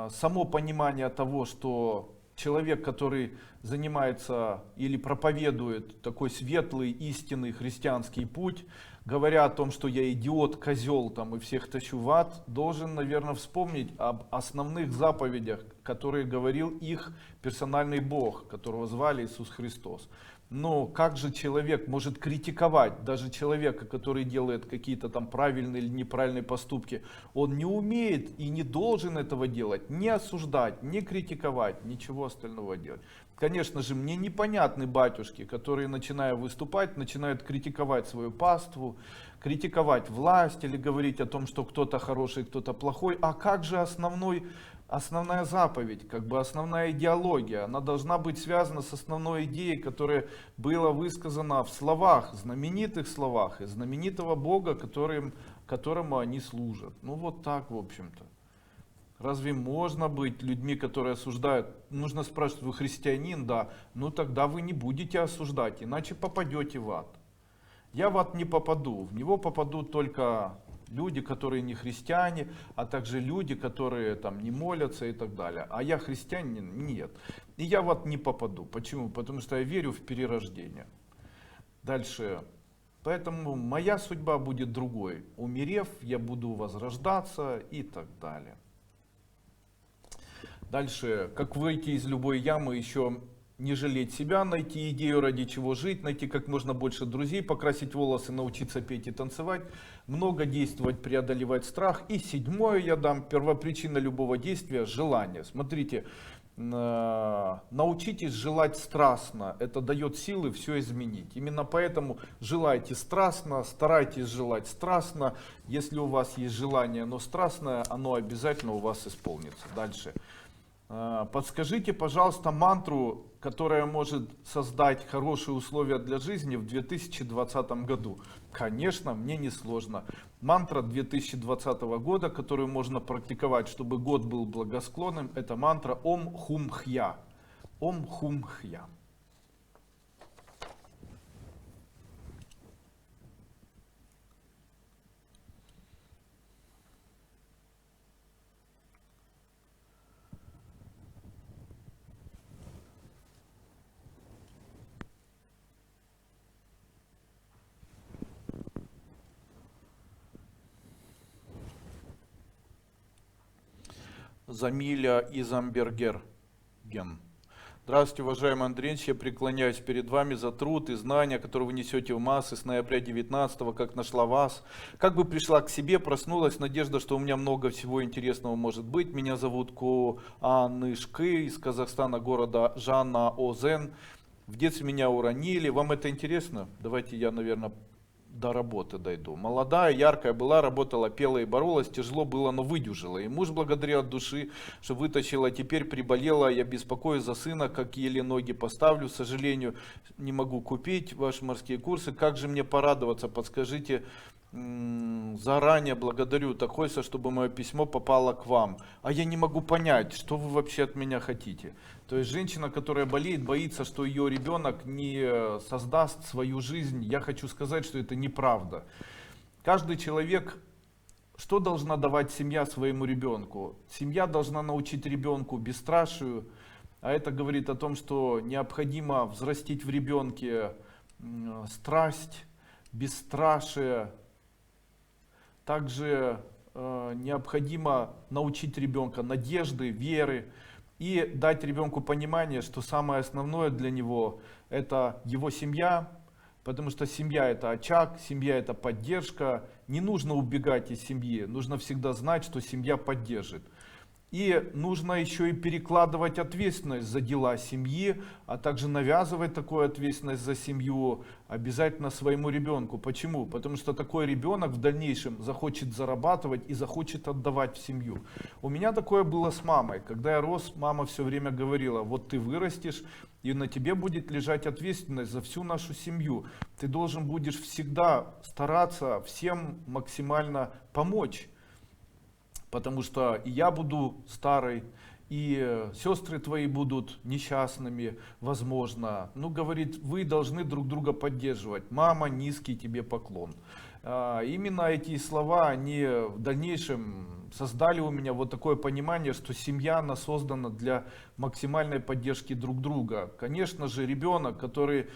само понимание того, что человек, который занимается или проповедует такой светлый, истинный христианский путь, говоря о том, что я идиот, козел там, и всех тащу в ад, должен, наверное, вспомнить об основных заповедях, которые говорил их персональный Бог, которого звали Иисус Христос. Но как же человек может критиковать даже человека, который делает какие-то там правильные или неправильные поступки? Он не умеет и не должен этого делать, не осуждать, не критиковать, ничего остального делать. Конечно же, мне непонятны батюшки, которые, начиная выступать, начинают критиковать свою паству, критиковать власть или говорить о том, что кто-то хороший, кто-то плохой. А как же основная заповедь, как бы основная идеология? Она должна быть связана с основной идеей, которая была высказана в словах, знаменитых словах, и знаменитого Бога, которому они служат. Ну вот так, в общем-то. Разве можно быть людьми, которые осуждают? Нужно спрашивать: вы христианин? Да. Ну тогда вы не будете осуждать, иначе попадете в ад. Я в ад не попаду, в него попадут только люди, которые не христиане, а также люди, которые там не молятся и так далее. А я христианин? Нет. И я в ад не попаду. Почему? Потому что я верю в перерождение. Дальше. Поэтому моя судьба будет другой. Умерев, я буду возрождаться и так далее. Дальше, как выйти из любой ямы, еще не жалеть себя, найти идею, ради чего жить, найти как можно больше друзей, покрасить волосы, научиться петь и танцевать, много действовать, преодолевать страх. И седьмое я дам: первопричина любого действия — желание. Смотрите, Научитесь желать страстно, это дает силы все изменить. Именно поэтому желайте страстно, старайтесь желать страстно. Если у вас есть желание, но страстное, оно обязательно у вас исполнится. Дальше. Подскажите, пожалуйста, мантру, которая может создать хорошие условия для жизни в 2020 году. Конечно, мне не сложно. Мантра 2020 года, которую можно практиковать, чтобы год был благосклонным, это мантра Ом Хум Хья. Ом Хум Хья. Замиля Изамбергерген. Здравствуйте, уважаемый Андрей Ильич, я преклоняюсь перед вами за труд и знания, которые вы несете в массы с ноября 19-го, как нашла вас. Как бы пришла к себе, проснулась надежда, что у меня много всего интересного может быть. Меня зовут Куанышкы из Казахстана, города Жанна-Озен. В детстве меня уронили. Вам это интересно? Давайте я, наверное, до работы дойду. Молодая, яркая была, работала, пела и боролась, тяжело было, но выдержала. И муж благодарил от души, что вытащила, теперь приболела, я беспокоюсь за сына, как еле ноги поставлю, к сожалению, не могу купить ваши морские курсы, как же мне порадоваться, подскажите, заранее благодарю, так хочется, чтобы мое письмо попало к вам. А я не могу понять, что вы вообще от меня хотите. То есть женщина, которая болеет, боится, что ее ребенок не создаст свою жизнь. Я хочу сказать, что это неправда. Каждый человек, что должна давать семья своему ребенку? Семья должна научить ребенку бесстрашию, а это говорит о том, что необходимо взрастить в ребенке страсть, бесстрашие. Также необходимо научить ребенка надежды, веры и дать ребенку понимание, что самое основное для него это его семья, потому что семья это очаг, семья это поддержка. Не нужно убегать из семьи, нужно всегда знать, что семья поддержит. И нужно еще и перекладывать ответственность за дела семьи, а также навязывать такую ответственность за семью обязательно своему ребенку. Почему? Потому что такой ребенок в дальнейшем захочет зарабатывать и захочет отдавать в семью. У меня такое было с мамой. Когда я рос, мама все время говорила, вот ты вырастешь, и на тебе будет лежать ответственность за всю нашу семью. Ты должен будешь всегда стараться всем максимально помочь. Потому что и я буду старой, и сестры твои будут несчастными, возможно. Ну, говорит, вы должны друг друга поддерживать. Мама, низкий тебе поклон. Именно эти слова, они в дальнейшем создали у меня вот такое понимание, что семья, она создана для максимальной поддержки друг друга. Конечно же, ребенок, который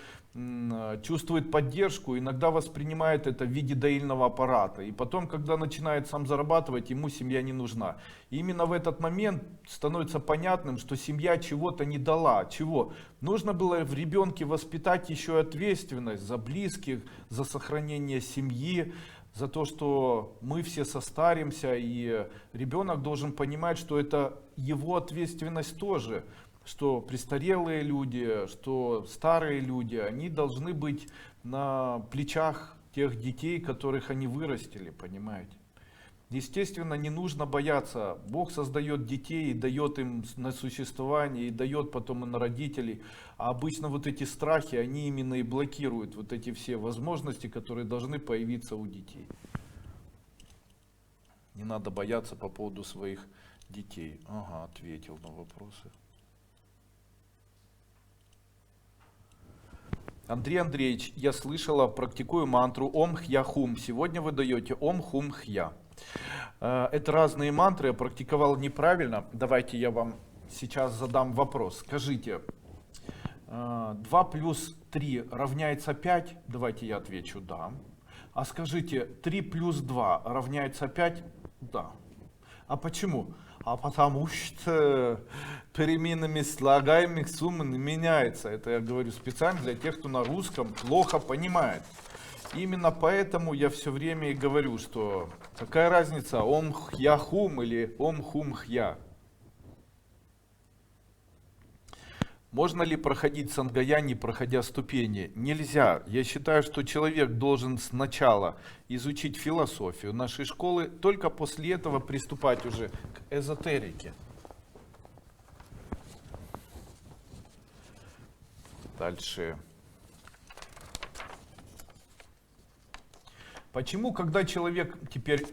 чувствует поддержку, иногда воспринимает это в виде доильного аппарата. И потом, когда начинает сам зарабатывать, ему семья не нужна. И именно в этот момент становится понятным, что семья чего-то не дала. Чего? Нужно было в ребенке воспитать еще ответственность за близких, за сохранение семьи, за то, что мы все состаримся, и ребенок должен понимать, что это его ответственность тоже. Что престарелые люди, что старые люди, они должны быть на плечах тех детей, которых они вырастили, понимаете. Естественно, не нужно бояться. Бог создает детей и дает им на существование, и дает потом и на родителей. А обычно вот эти страхи, они именно и блокируют вот эти все возможности, которые должны появиться у детей. Не надо бояться по поводу своих детей. Ага, ответил на вопросы. Андрей Андреевич, я слышала, практикую мантру Ом Хья Хум. Сегодня вы даете Ом Хум Хья. Это разные мантры, я практиковал неправильно. Давайте я вам сейчас задам вопрос. Скажите, 2 плюс 3 равняется 5? Давайте я отвечу да. А скажите, 3 плюс 2 равняется 5? Да. А почему? А потому что переменными слагаемых сумма не меняется. Это я говорю специально для тех, кто на русском плохо понимает. Именно поэтому я все время и говорю, что какая разница, Ом Хья Хум или Ом Хум Хья. Можно ли проходить сангая, не проходя ступени? Нельзя. Я считаю, что человек должен сначала изучить философию нашей школы, только после этого приступать уже к эзотерике. Дальше. Почему, когда человек, теперь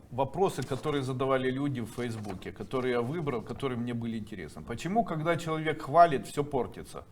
вопросы, которые задавали люди в Фейсбуке, которые я выбрал, которые мне были интересны. Почему, когда человек хвалит, все портится?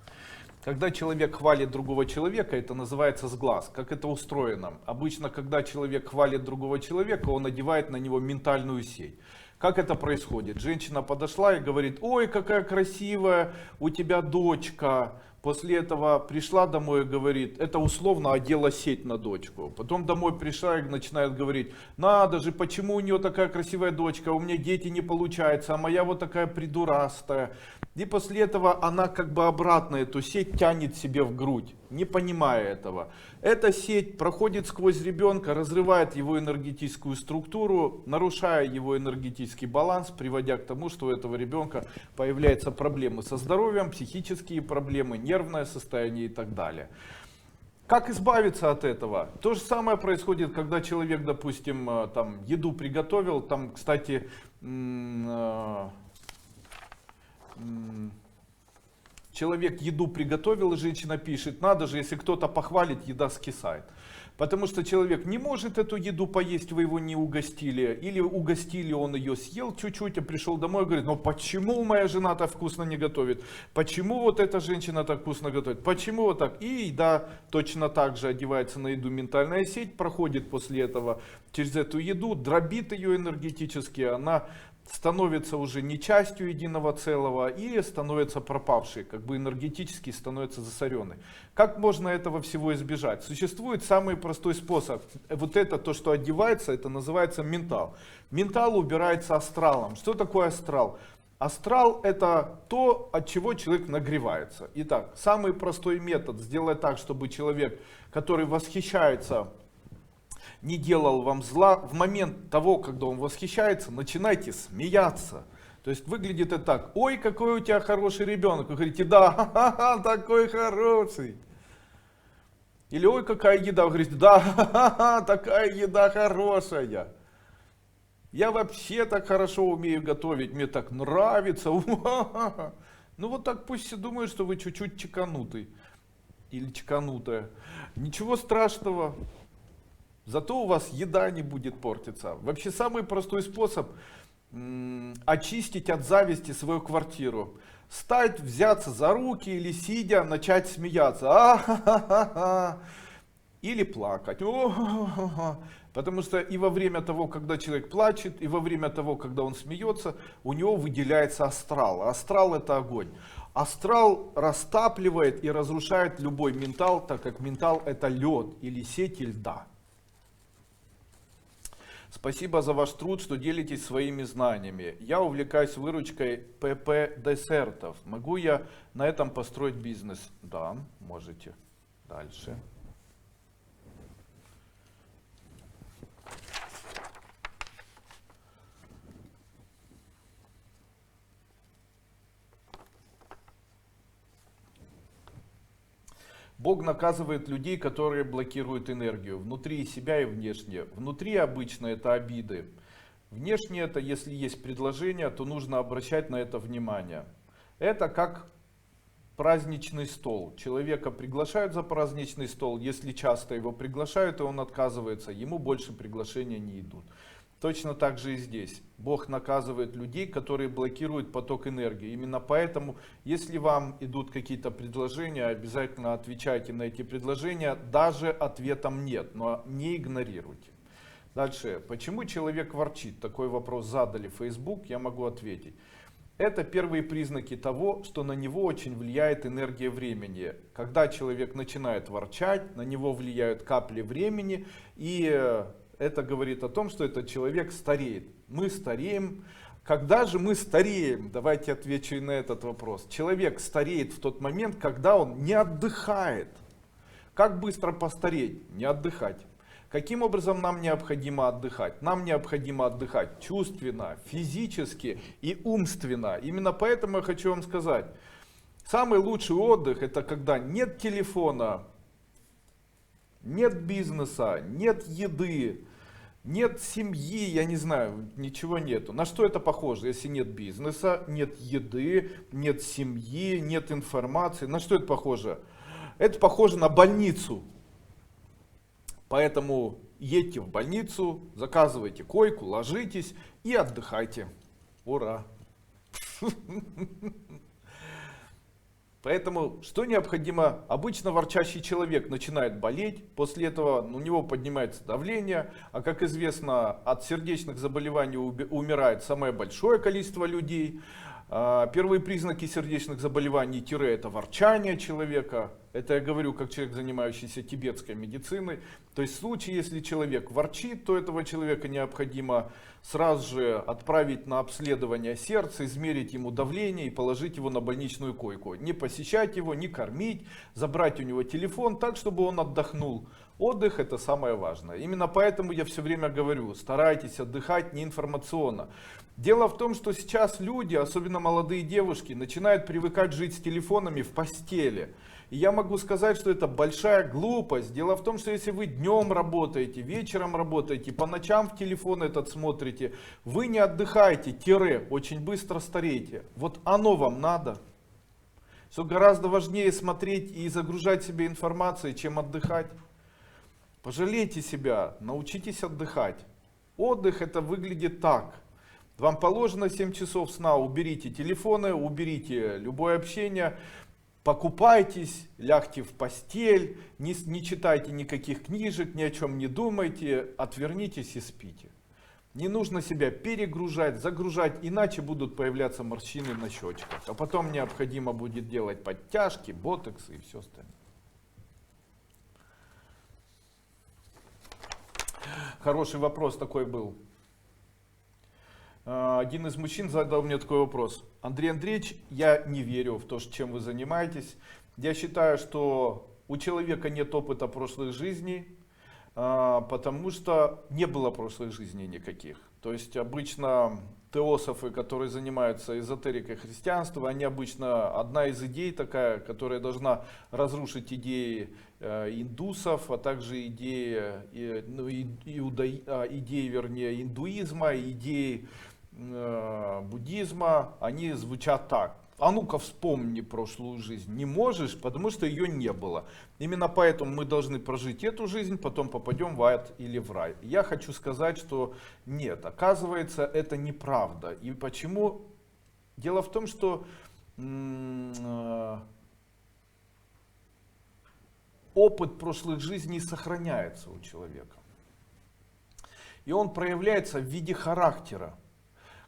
Когда человек хвалит другого человека, это называется сглаз. Как это устроено? Обычно, когда человек хвалит другого человека, он одевает на него ментальную сеть. Как это происходит? Женщина подошла и говорит: ой, какая красивая у тебя дочка. После этого пришла домой и говорит, это условно одела сеть на дочку. Потом домой пришла и начинает говорить: надо же, почему у нее такая красивая дочка, у меня дети не получается, а моя вот такая придурастая. И после этого она как бы обратно эту сеть тянет себе в грудь, не понимая этого. Эта сеть проходит сквозь ребенка, разрывает его энергетическую структуру, нарушая его энергетический баланс, приводя к тому, что у этого ребенка появляются проблемы со здоровьем, психические проблемы, нервное состояние и так далее. Как избавиться от этого? То же самое происходит, когда человек, допустим, там еду приготовил, там, кстати, человек еду приготовил, и женщина пишет: надо же, если кто-то похвалит, еда скисает. Потому что человек не может эту еду поесть, вы его не угостили. Или угостили, он ее съел чуть-чуть, а пришел домой и говорит: ну почему моя жена так вкусно не готовит? Почему вот эта женщина так вкусно готовит? Почему вот так? И еда точно так же одевается на еду ментальная сеть, проходит после этого через эту еду, дробит ее энергетически, она становится уже не частью единого целого и становится пропавшей, как бы энергетически становится засоренной. Как можно этого всего избежать? Существует самый простой способ. Вот это, то, что одевается, это называется ментал. Ментал убирается астралом. Что такое астрал? Астрал — это то, от чего человек нагревается. Итак, самый простой метод — сделать так, чтобы человек, который восхищается, не делал вам зла. В момент того, когда он восхищается, начинайте смеяться. То есть выглядит это так: ой, какой у тебя хороший ребенок. Вы говорите: да, ха-ха-ха, такой хороший. Или ой, какая еда. Вы говорите: да, ха-ха-ха, такая еда хорошая. Я вообще так хорошо умею готовить, мне так нравится. Ну вот так пусть все думают, что вы чуть-чуть чеканутый. Или чеканутая. Ничего страшного. Зато у вас еда не будет портиться. Вообще самый простой способ очистить от зависти свою квартиру. Встать, взяться за руки или сидя начать смеяться. А-ха-ха-ха. Или плакать. О-ха-ха-ха. Потому что и во время того, когда человек плачет, и во время того, когда он смеется, у него выделяется астрал. Астрал — это огонь. Астрал растапливает и разрушает любой ментал, так как ментал — это лед или сеть льда. Спасибо за ваш труд, что делитесь своими знаниями. Я увлекаюсь выручкой ПП-десертов. Могу я на этом построить бизнес? Да, можете. Дальше. Бог наказывает людей, которые блокируют энергию внутри себя и внешне. Внутри обычно это обиды. Внешне это, если есть предложение, то нужно обращать на это внимание. Это как праздничный стол. Человека приглашают за праздничный стол. Если часто его приглашают, и он отказывается, ему больше приглашения не идут. Точно так же и здесь. Бог наказывает людей, которые блокируют поток энергии. Именно поэтому, если вам идут какие-то предложения, обязательно отвечайте на эти предложения, даже ответом нет, но не игнорируйте. Дальше. Почему человек ворчит? Такой вопрос задали в Facebook, я могу ответить. Это первые признаки того, что на него очень влияет энергия времени. Когда человек начинает ворчать, на него влияют капли времени, и это говорит о том, что этот человек стареет. Мы стареем. Когда же мы стареем? Давайте отвечу и на этот вопрос. Человек стареет в тот момент, когда он не отдыхает. Как быстро постареть? Не отдыхать. Каким образом нам необходимо отдыхать? Нам необходимо отдыхать чувственно, физически и умственно. Именно поэтому я хочу вам сказать. Самый лучший отдых — это когда нет телефона, нет бизнеса, нет еды, нет семьи, я не знаю, ничего нету. На что это похоже, если нет бизнеса, нет еды, нет семьи, нет информации? На что это похоже? Это похоже на больницу. Поэтому едьте в больницу, заказывайте койку, ложитесь и отдыхайте. Ура! Поэтому, что необходимо? Обычно ворчащий человек начинает болеть, после этого у него поднимается давление, а как известно, от сердечных заболеваний умирает самое большое количество людей. Первые признаки сердечных заболеваний — это ворчание человека. Это я говорю как человек, занимающийся тибетской медициной. То есть в случае, если человек ворчит, то этого человека необходимо сразу же отправить на обследование сердца, измерить ему давление и положить его на больничную койку. Не посещать его, не кормить, забрать у него телефон так, чтобы он отдохнул. Отдых — это самое важное. Именно поэтому я все время говорю, старайтесь отдыхать не информационно. Дело в том, что сейчас люди, особенно молодые девушки, начинают привыкать жить с телефонами в постели. И я могу сказать, что это большая глупость. Дело в том, что если вы днем работаете, вечером работаете, по ночам в телефон этот смотрите, вы не отдыхаете, очень быстро стареете. Вот оно вам надо. Что гораздо важнее смотреть и загружать себе информацией, чем отдыхать. Пожалейте себя, научитесь отдыхать. Отдых — это выглядит так. Вам положено 7 часов сна, уберите телефоны, уберите любое общение, покупайтесь, лягте в постель, не читайте никаких книжек, ни о чем не думайте, отвернитесь и спите. Не нужно себя перегружать, загружать, иначе будут появляться морщины на щечках. А потом необходимо будет делать подтяжки, ботоксы и все остальное. Хороший вопрос такой был. Один из мужчин задал мне такой вопрос. Андрей Андреевич, я не верю в то, чем вы занимаетесь. Я считаю, что у человека нет опыта прошлых жизней, потому что не было прошлых жизней никаких. То есть обычно теософы, которые занимаются эзотерикой христианства, они обычно, одна из идей такая, которая должна разрушить идеи индусов, а также идеи, идеи индуизма, идеи буддизма, они звучат так. А ну-ка вспомни прошлую жизнь. Не можешь, потому что ее не было. Именно поэтому мы должны прожить эту жизнь, потом попадем в ад или в рай. Я хочу сказать, что нет, оказывается, это неправда. И почему? Дело в том, что опыт прошлых жизней сохраняется у человека. И он проявляется в виде характера.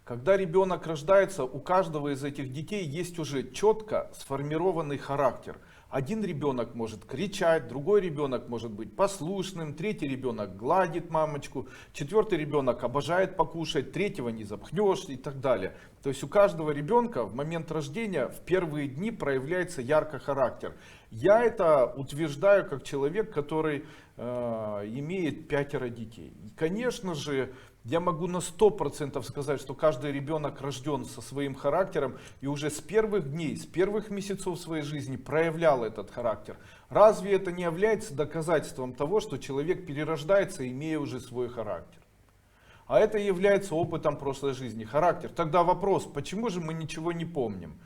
Когда ребенок рождается, у каждого из этих детей есть уже четко сформированный характер. Один ребенок может кричать, другой ребенок может быть послушным, третий ребенок гладит мамочку, четвертый ребенок обожает покушать, третьего не запхнешь и так далее. То есть у каждого ребенка в момент рождения в первые дни проявляется ярко характер. Я это утверждаю как человек, который имеет 5 детей. И, конечно же, я могу на 100% сказать, что каждый ребенок рожден со своим характером и уже с первых дней, с первых месяцев своей жизни проявлял этот характер. Разве это не является доказательством того, что человек перерождается, имея уже свой характер? А это является опытом прошлой жизни, характер. Тогда вопрос, почему же мы ничего не помним?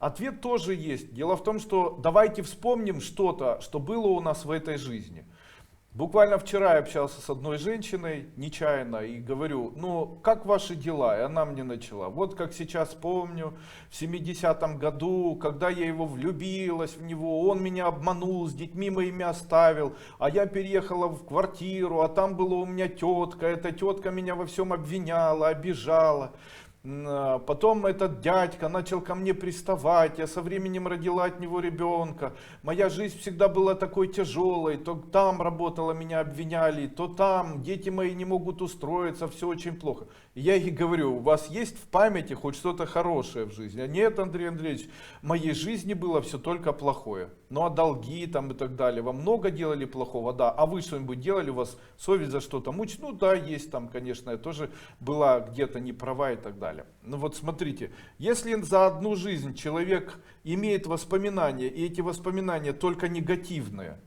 Ответ тоже есть. Дело в том, что давайте вспомним что-то, что было у нас в этой жизни. Буквально вчера я общался с одной женщиной нечаянно и говорю, ну как ваши дела? И она мне начала, вот как сейчас помню, в 70-м году, когда я его влюбилась в него, он меня обманул, с детьми моими оставил, а я переехала в квартиру, а там была у меня тетка, эта тетка меня во всем обвиняла, обижала. Потом этот дядька начал ко мне приставать, я со временем родила от него ребенка. Моя жизнь всегда была такой тяжелой, то там работала, меня обвиняли, то там, дети мои не могут устроиться, все очень плохо. И я ей говорю, у вас есть в памяти хоть что-то хорошее в жизни? А нет, Андрей Андреевич, в моей жизни было все только плохое. Ну а долги там и так далее, вам много делали плохого, да, а вы что-нибудь делали, у вас совесть за что-то мучит? Ну да, есть там, конечно, я тоже была где-то не права и так далее. далее. Ну вот смотрите, если за одну жизнь человек имеет воспоминания, и эти воспоминания только негативные,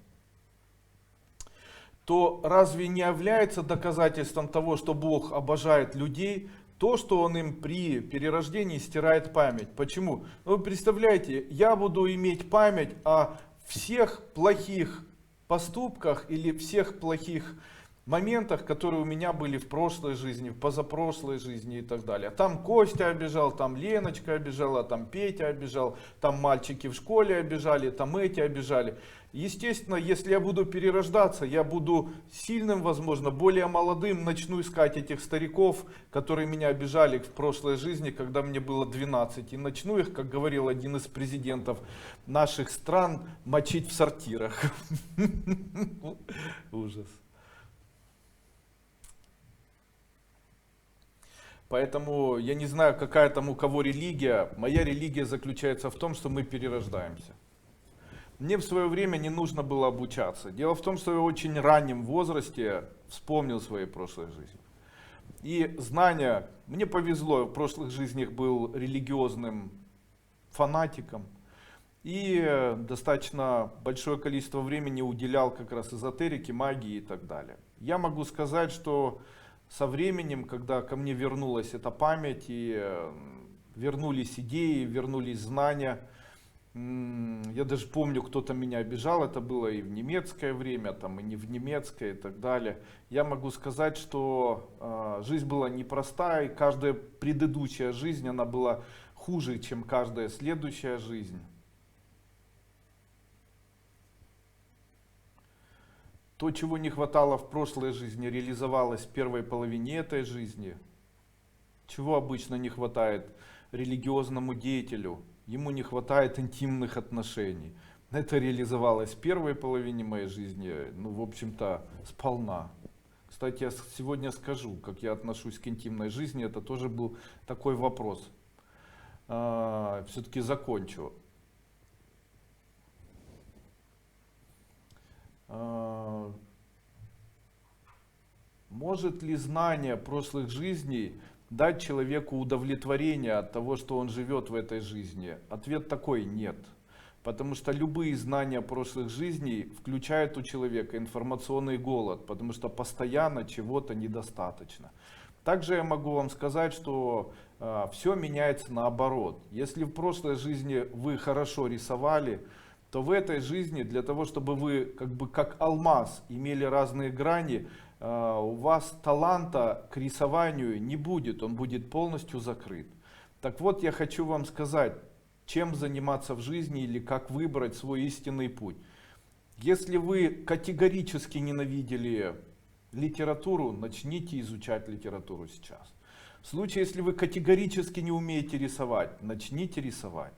то разве не является доказательством того, что Бог обожает людей, то, что Он им при перерождении стирает память? Почему? Ну, вы представляете, я буду иметь память о всех плохих поступках или всех плохих моментах, которые у меня были в прошлой жизни, в позапрошлой жизни и так далее. Там Костя обижал, там Леночка обижала, там Петя обижал, там мальчики в школе обижали, там эти обижали. Естественно, если я буду перерождаться, я буду сильным, возможно, более молодым, начну искать этих стариков, которые меня обижали в прошлой жизни, когда мне было 12. И начну их, как говорил один из президентов наших стран, мочить в сортирах. Ужас. Поэтому я не знаю, какая там у кого религия. Моя религия заключается в том, что мы перерождаемся. Мне в свое время не нужно было обучаться. Дело в том, что я в очень раннем возрасте вспомнил свои прошлые жизни. И знания, мне повезло, в прошлых жизнях был религиозным фанатиком. И достаточно большое количество времени уделял как раз эзотерике, магии и так далее. Я могу сказать, что со временем, когда ко мне вернулась эта память, и вернулись идеи, вернулись знания, я даже помню, кто-то меня обижал, это было и в немецкое время, там, и не в немецкое и так далее. Я могу сказать, что жизнь была непростая, и каждая предыдущая жизнь, она была хуже, чем каждая следующая жизнь. То, чего не хватало в прошлой жизни, реализовалось в первой половине этой жизни. Чего обычно не хватает религиозному деятелю? Ему не хватает интимных отношений. Это реализовалось в первой половине моей жизни, ну, в общем-то, сполна. Кстати, я сегодня скажу, как я отношусь к интимной жизни. Это тоже был такой вопрос. Все-таки закончу. Может ли знание прошлых жизней дать человеку удовлетворение от того, что он живет в этой жизни? Ответ такой: нет. Потому что любые знания прошлых жизней включают у человека информационный голод, потому что постоянно чего-то недостаточно. Также я могу вам сказать, что все меняется наоборот. Если в прошлой жизни вы хорошо рисовали, то в этой жизни для того, чтобы вы как алмаз имели разные грани, у вас таланта к рисованию не будет, он будет полностью закрыт. Так вот, я хочу вам сказать, чем заниматься в жизни или как выбрать свой истинный путь. Если вы категорически ненавидели литературу, начните изучать литературу сейчас. В случае, если вы категорически не умеете рисовать, начните рисовать.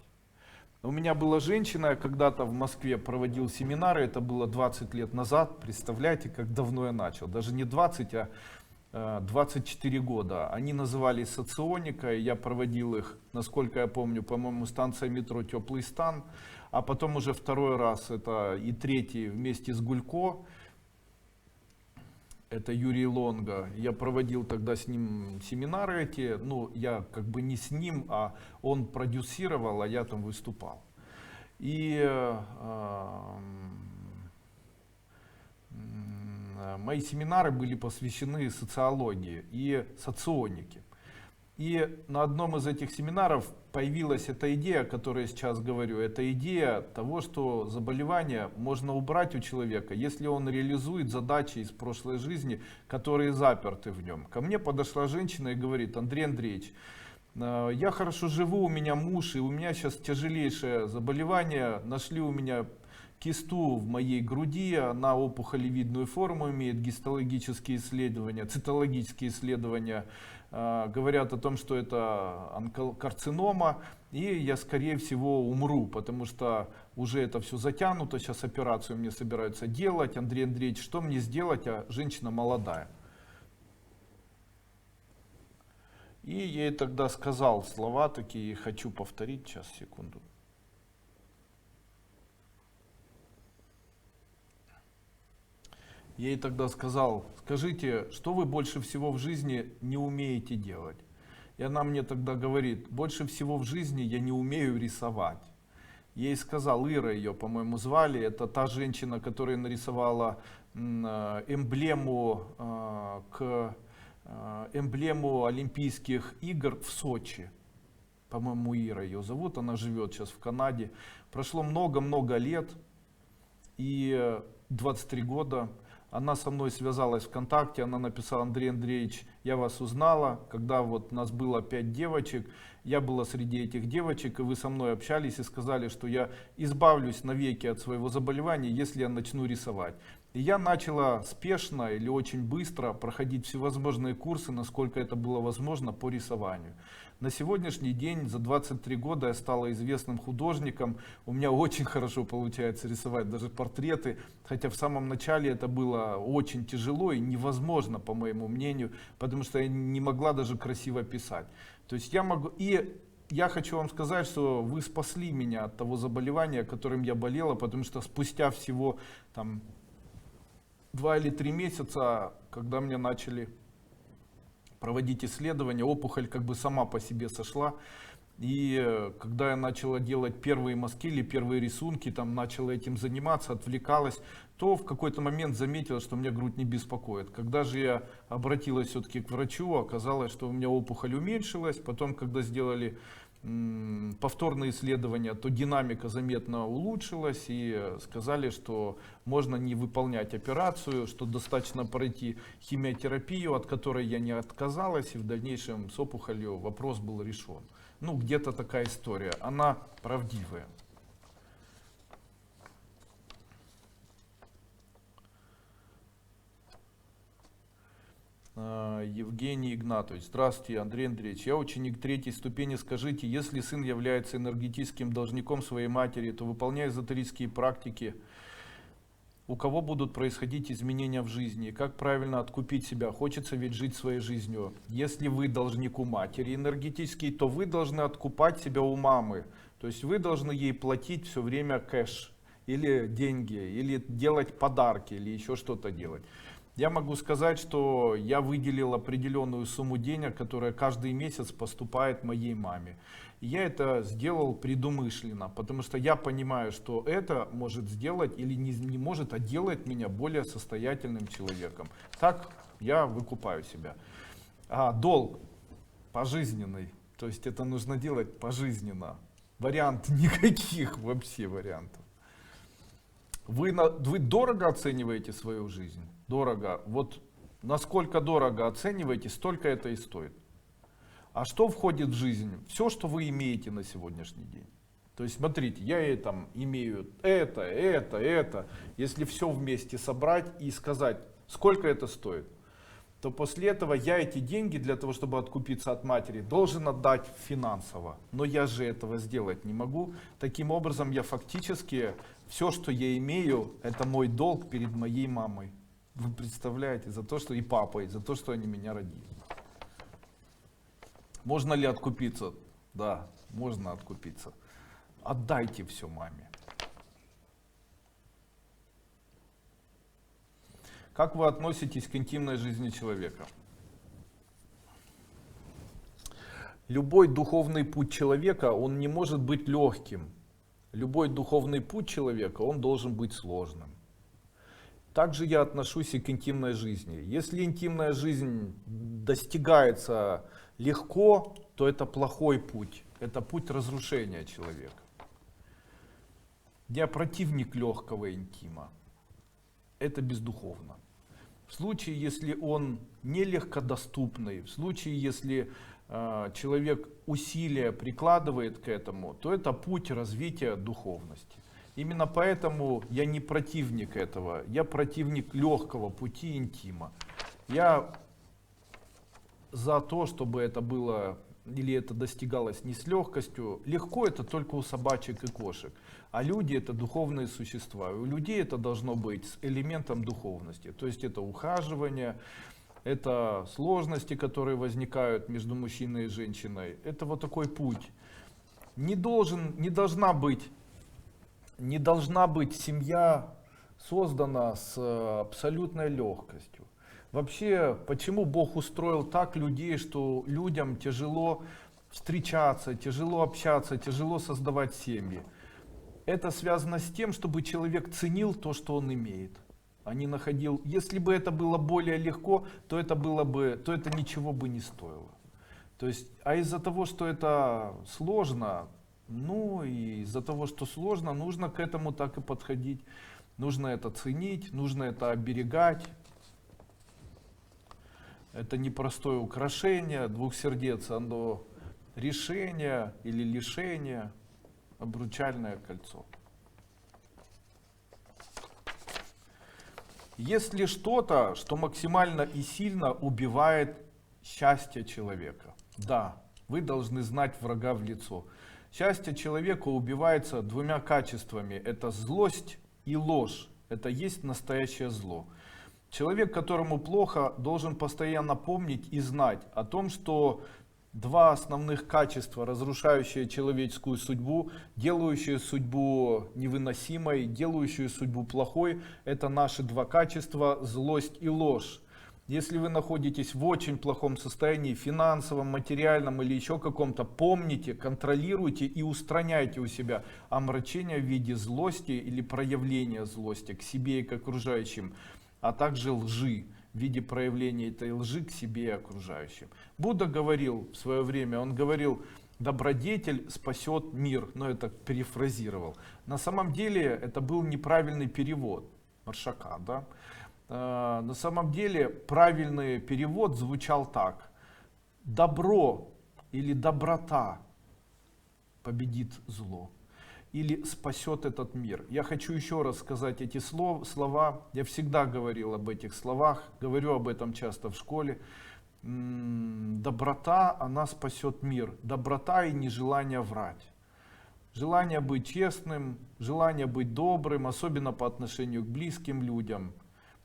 У меня была женщина, я когда-то в Москве проводил семинары, это было 20 лет назад, представляете, как давно я начал, даже не 20, а 24 года. Они назывались соционикой, я проводил их, насколько я помню, по-моему, станция метро Теплый Стан, а потом уже второй раз, это и третий вместе с Гулько, это Юрий Лонго. Я проводил тогда с ним семинары эти, ну, я как бы не с ним, а он продюсировал, а я там выступал. И мои семинары были посвящены социологии и соционике. И на одном из этих семинаров появилась эта идея, о которой я сейчас говорю. Это идея того, что заболевание можно убрать у человека, если он реализует задачи из прошлой жизни, которые заперты в нем. Ко мне подошла женщина и говорит: Андрей Андреевич, я хорошо живу, у меня муж, и у меня сейчас тяжелейшее заболевание. Нашли у меня кисту в моей груди, она опухолевидную форму имеет, гистологические исследования, цитологические исследования говорят о том, что это онкокарцинома, и я, скорее всего, умру, потому что уже это все затянуто, сейчас операцию мне собираются делать. Андрей Андреевич, что мне сделать, а женщина молодая? И я ей тогда сказал слова такие, хочу повторить, сейчас, секунду. Я ей тогда сказал: скажите, что вы больше всего в жизни не умеете делать? И она мне тогда говорит: больше всего в жизни я не умею рисовать. Я ей сказал, Ира ее, по-моему, звали, это та женщина, которая нарисовала эмблему эмблему Олимпийских игр в Сочи. По-моему, Ира ее зовут, она живет сейчас в Канаде. Прошло много-много лет, и 23 года. Она со мной связалась ВКонтакте, она написала: Андрей Андреевич, я вас узнала, когда вот нас было 5 девочек, я была среди этих девочек, и вы со мной общались и сказали, что я избавлюсь навеки от своего заболевания, если я начну рисовать. И я начала спешно или очень быстро проходить всевозможные курсы, насколько это было возможно, по рисованию. На сегодняшний день, за 23 года, я стала известным художником. У меня очень хорошо получается рисовать даже портреты, хотя в самом начале это было очень тяжело и невозможно, по моему мнению, потому что я не могла даже красиво писать. То есть я могу... И я хочу вам сказать, что вы спасли меня от того заболевания, которым я болела, потому что спустя всего там 2 или 3 месяца, когда мне начали проводить исследования, опухоль как бы сама по себе сошла. И когда я начала делать первые мазки или первые рисунки, там начала этим заниматься, отвлекалась, то в какой-то момент заметила, что меня грудь не беспокоит. Когда же я обратилась все-таки к врачу, оказалось, что у меня опухоль уменьшилась. Потом, когда сделали повторные исследования, то динамика заметно улучшилась, и сказали, что можно не выполнять операцию, что достаточно пройти химиотерапию, от которой я не отказалась, и в дальнейшем с опухолью вопрос был решен. Ну, где-то такая история, она правдивая. Евгений Игнатович. Здравствуйте, Андрей Андреевич. Я ученик 3-й ступени. Скажите, если сын является энергетическим должником своей матери, то, выполняя эзотерические практики, у кого будут происходить изменения в жизни? Как правильно откупить себя? Хочется ведь жить своей жизнью. Если вы должник у матери энергетический, то вы должны откупать себя у мамы. То есть вы должны ей платить все время кэш, или деньги, или делать подарки, или еще что-то делать. Я могу сказать, что я выделил определенную сумму денег, которая каждый месяц поступает моей маме. Я это сделал предумышленно, потому что я понимаю, что это может сделать или не может, а делает меня более состоятельным человеком. Так я выкупаю себя. А долг пожизненный, то есть это нужно делать пожизненно. Вариант никаких вообще вариантов. Вы дорого оцениваете свою жизнь? Дорого. Вот насколько дорого оцениваете, столько это и стоит. А что входит в жизнь? Все, что вы имеете на сегодняшний день. То есть смотрите, я там имею это. Если все вместе собрать и сказать, сколько это стоит, то после этого я эти деньги для того, чтобы откупиться от матери, должен отдать финансово. Но я же этого сделать не могу. Таким образом, я фактически все, что я имею, это мой долг перед моей мамой. Вы представляете, за то, что и папой, за то, что они меня родили. Можно ли откупиться? Да, можно откупиться. Отдайте все маме. Как вы относитесь к интимной жизни человека? Любой духовный путь человека, он не может быть легким. Любой духовный путь человека, он должен быть сложным. Также я отношусь и к интимной жизни. Если интимная жизнь достигается легко, то это плохой путь. Это путь разрушения человека. Я противник легкого интима. Это бездуховно. В случае, если он не легкодоступный, в случае, если человек усилия прикладывает к этому, то это путь развития духовности. Именно поэтому я не противник этого, я противник легкого пути интима. Я за то, чтобы это было или это достигалось не с легкостью. Легко это только у собачек и кошек, а люди это духовные существа. И у людей это должно быть с элементом духовности. То есть это ухаживание, это сложности, которые возникают между мужчиной и женщиной. Это вот такой путь. Не должна быть семья создана с абсолютной легкостью. Вообще, почему Бог устроил так людей, что людям тяжело встречаться, тяжело общаться, тяжело создавать семьи? Это связано с тем, чтобы человек ценил то, что он имеет. А не находил. Если бы это было более легко, то это ничего бы не стоило. То есть, а из-за того, что это сложно, ну и из-за того, что сложно, нужно к этому так и подходить. Нужно это ценить, нужно это оберегать. Это непростое украшение, двух сердец, оно решение или лишение, обручальное кольцо. Есть ли что-то, что максимально и сильно убивает счастье человека? Да, вы должны знать врага в лицо. Счастье человека убивается двумя качествами. Это злость и ложь. Это есть настоящее зло. Человек, которому плохо, должен постоянно помнить и знать о том, что два основных качества, разрушающие человеческую судьбу, делающие судьбу невыносимой, делающие судьбу плохой, это наши два качества, злость и ложь. Если вы находитесь в очень плохом состоянии, финансовом, материальном или еще каком-то, помните, контролируйте и устраняйте у себя омрачение в виде злости или проявления злости к себе и к окружающим, а также лжи в виде проявления этой лжи к себе и окружающим. Будда говорил в свое время, он говорил: добродетель спасет мир, но это перефразировал. На самом деле это был неправильный перевод Маршака, да? На самом деле правильный перевод звучал так: добро или доброта победит зло или спасет этот мир. Я хочу еще раз сказать эти слова. Я всегда говорил об этих словах, говорю об этом часто в школе. Доброта, она спасет мир. Доброта и нежелание врать. Желание быть честным, желание быть добрым, особенно по отношению к близким людям.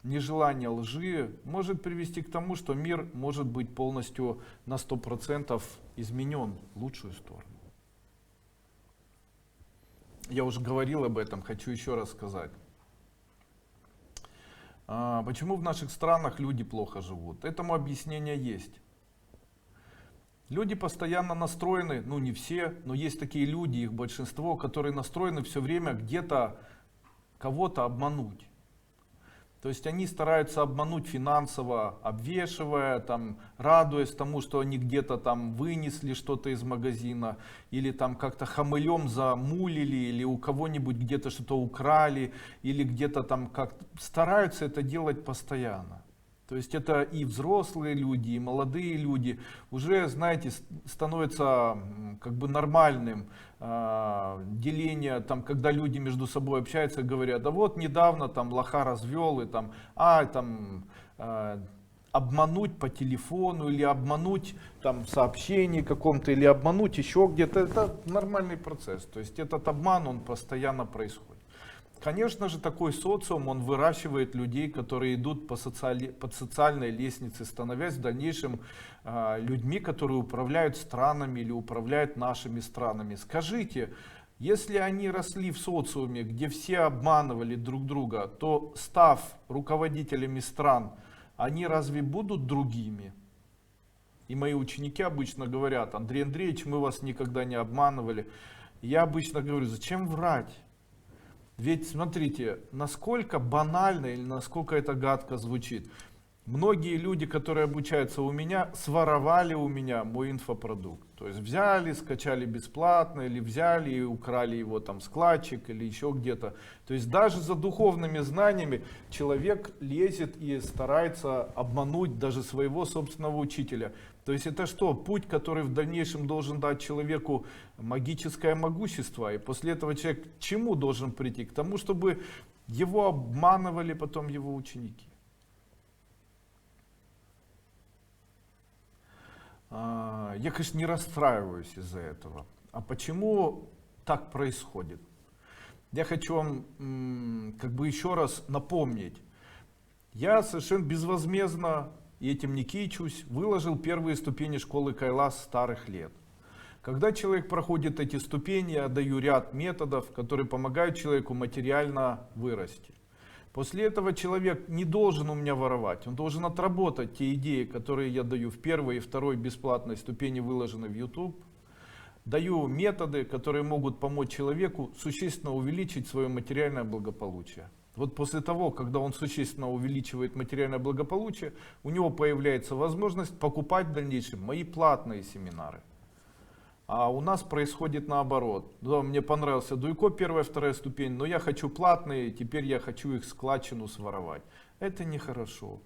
Нежелание лжи может привести к тому, что мир может быть полностью на 100% изменен в лучшую сторону. Я уже говорил об этом, хочу еще раз сказать. Почему в наших странах люди плохо живут? Этому объяснение есть. Люди постоянно настроены, ну не все, но есть такие люди, их большинство, которые настроены все время где-то кого-то обмануть. То есть они стараются обмануть финансово, обвешивая, там, радуясь тому, что они где-то там вынесли что-то из магазина, или там как-то хамылем замулили, или у кого-нибудь где-то что-то украли, или где-то там как стараются это делать постоянно. То есть это и взрослые люди, и молодые люди. Уже, знаете, становится как бы нормальным деление, там, когда люди между собой общаются, говорят: да вот недавно там лоха развел, и там, обмануть по телефону, или обмануть там в сообщении каком-то, или обмануть еще где-то. Это нормальный процесс. То есть этот обман, он постоянно происходит. Конечно же, такой социум, он выращивает людей, которые идут по социальной лестнице, становясь в дальнейшем людьми, которые управляют странами или управляют нашими странами. Скажите, если они росли в социуме, где все обманывали друг друга, то, став руководителями стран, они разве будут другими? И мои ученики обычно говорят: Андрей Андреевич, мы вас никогда не обманывали. Я обычно говорю: зачем врать? Ведь смотрите, насколько банально или насколько это гадко звучит. Многие люди, которые обучаются у меня, своровали у меня мой инфопродукт. То есть взяли, скачали бесплатно, или взяли и украли его там складчик или еще где-то. То есть даже за духовными знаниями человек лезет и старается обмануть даже своего собственного учителя. То есть это что? Путь, который в дальнейшем должен дать человеку магическое могущество. И после этого человек к чему должен прийти? К тому, чтобы его обманывали потом его ученики. Я, конечно, не расстраиваюсь из-за этого. А почему так происходит? Я хочу вам как бы еще раз напомнить. Я совершенно безвозмездно, и этим не кичусь, выложил первые ступени школы Кайлас старых лет. Когда человек проходит эти ступени, я даю ряд методов, которые помогают человеку материально вырасти. После этого человек не должен у меня воровать, он должен отработать те идеи, которые я даю в первой и второй бесплатной ступени, выложены в YouTube. Даю методы, которые могут помочь человеку существенно увеличить свое материальное благополучие. Вот после того, когда он существенно увеличивает материальное благополучие, у него появляется возможность покупать в дальнейшем мои платные семинары. А у нас происходит наоборот. Да, мне понравился Дуйко, первая, вторая ступень, но я хочу платные, теперь я хочу их складчину своровать. Это нехорошо.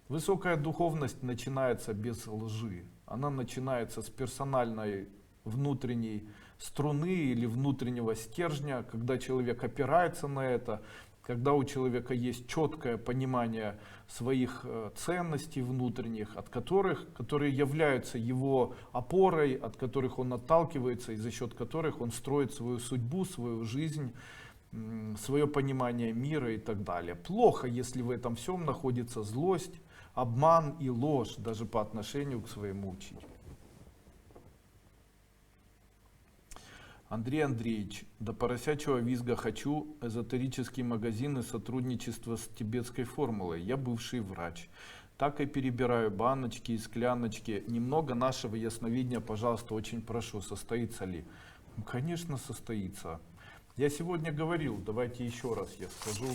Высокая духовность начинается без лжи. Она начинается с персональной внутренней струны или внутреннего стержня, когда человек опирается на это, когда у человека есть четкое понимание своих ценностей внутренних, которые являются его опорой, от которых он отталкивается и за счет которых он строит свою судьбу, свою жизнь, свое понимание мира и так далее. Плохо, если в этом всем находится злость, обман и ложь даже по отношению к своему учителю. Андрей Андреевич, до поросячьего визга хочу эзотерический магазин и сотрудничество с тибетской формулой. Я бывший врач. Так и перебираю баночки и скляночки. Немного нашего ясновидения, пожалуйста, очень прошу, состоится ли? Ну, конечно, состоится. Я сегодня говорил, давайте еще раз я скажу.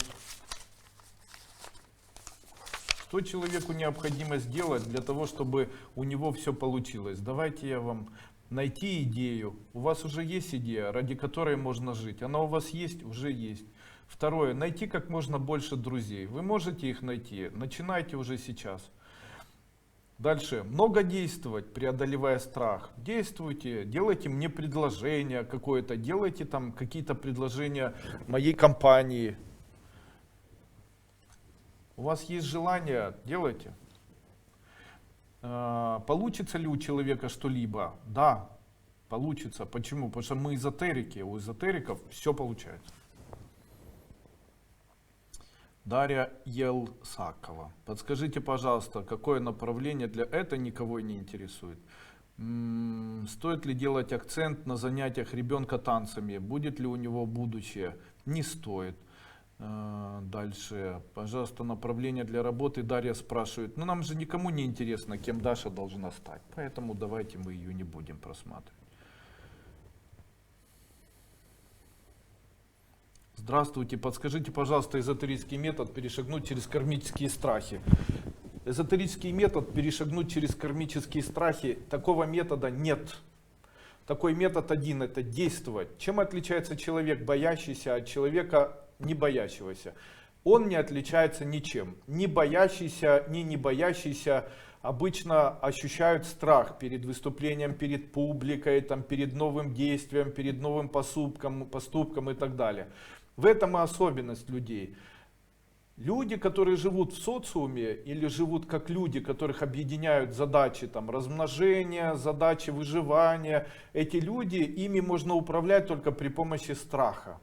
Что человеку необходимо сделать для того, чтобы у него все получилось? Давайте я вам... Найти идею. У вас уже есть идея, ради которой можно жить. Она у вас есть? Уже есть. Второе. Найти как можно больше друзей. Вы можете их найти. Начинайте уже сейчас. Дальше. Много действовать, преодолевая страх. Действуйте. Делайте мне предложение какое-то. Делайте там какие-то предложения моей компании. У вас есть желание? Делайте. Получится ли у человека что-либо? Да, получится. Почему? Потому что мы эзотерики, у эзотериков все получается. Дарья Елсакова. Подскажите, пожалуйста, какое направление для этого никого не интересует? Стоит ли делать акцент на занятиях ребенка танцами? Будет ли у него будущее? Не стоит. Дальше, пожалуйста, направление для работы. Дарья спрашивает, ну нам же никому не интересно, кем Даша должна стать, поэтому давайте мы ее не будем просматривать. Здравствуйте, подскажите, пожалуйста, эзотерический метод перешагнуть через кармические страхи. Эзотерический метод перешагнуть через кармические страхи, такого метода нет. Такой метод один — это действовать. Чем отличается человек, боящийся, от человека не боящегося? Он не отличается ничем. Ни боящийся, ни не боящийся обычно ощущают страх перед выступлением, перед публикой, там, перед новым действием, перед новым поступком и так далее. В этом и особенность людей. Люди, которые живут в социуме или живут как люди, которых объединяют задачи там, размножения, задачи выживания, эти люди, ими можно управлять только при помощи страха.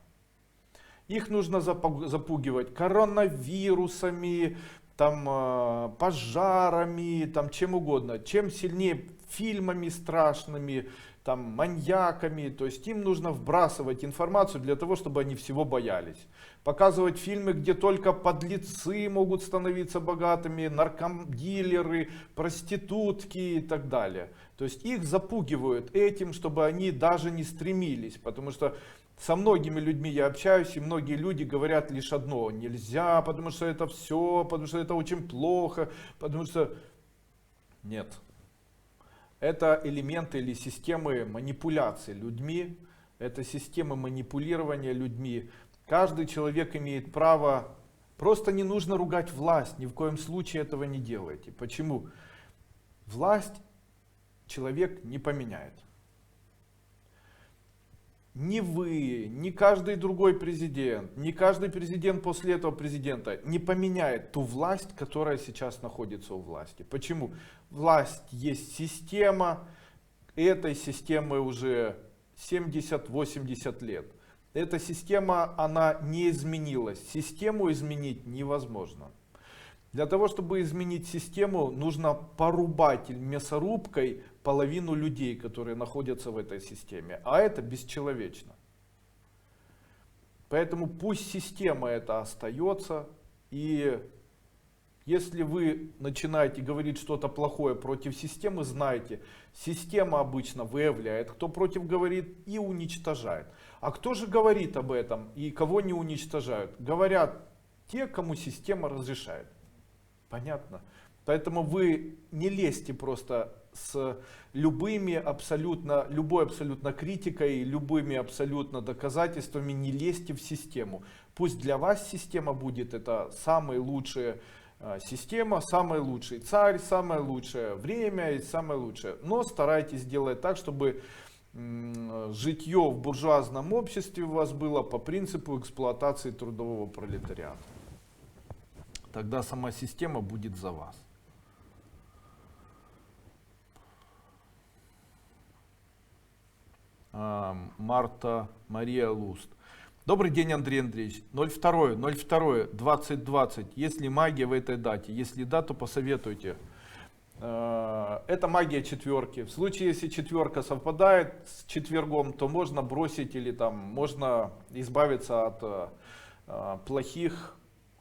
Их нужно запугивать коронавирусами, там, пожарами, там, чем угодно. Чем сильнее фильмами страшными, там, маньяками. То есть им нужно вбрасывать информацию для того, чтобы они всего боялись. Показывать фильмы, где только подлецы могут становиться богатыми, наркодилеры, проститутки и так далее. То есть их запугивают этим, чтобы они даже не стремились. Потому что со многими людьми я общаюсь, и многие люди говорят лишь одно: нельзя, потому что это все, потому что это очень плохо, потому что... Нет. Это элементы или системы манипуляции людьми, это системы манипулирования людьми. Каждый человек имеет право, просто не нужно ругать власть, ни в коем случае этого не делайте. Почему? Власть человек не поменяет. Ни вы, ни каждый другой президент, ни каждый президент после этого президента не поменяет ту власть, которая сейчас находится у власти. Почему? Власть есть система, этой системы уже 70-80 лет. Эта система, она не изменилась. Систему изменить невозможно. Для того, чтобы изменить систему, нужно порубать мясорубкой половину людей, которые находятся в этой системе. А это бесчеловечно. Поэтому пусть система это остается, и если вы начинаете говорить что-то плохое против системы, знайте, система обычно выявляет, кто против говорит, и уничтожает. А кто же говорит об этом и кого не уничтожают? Говорят те, кому система разрешает. Понятно? Поэтому вы не лезьте просто с любой абсолютно критикой, любыми абсолютно доказательствами, не лезьте в систему. Пусть для вас система будет это самая лучшая система, самый лучший царь, самое лучшее время и самое лучшее. Но старайтесь сделать так, чтобы житье в буржуазном обществе у вас было по принципу эксплуатации трудового пролетариата. Тогда сама система будет за вас. Марта Мария Луст. Добрый день, Андрей Андреевич. 02.02.2020. Есть ли магия в этой дате? Если да, то посоветуйте. Это магия четверки. В случае, если четверка совпадает с четвергом, то можно бросить или там можно избавиться от плохих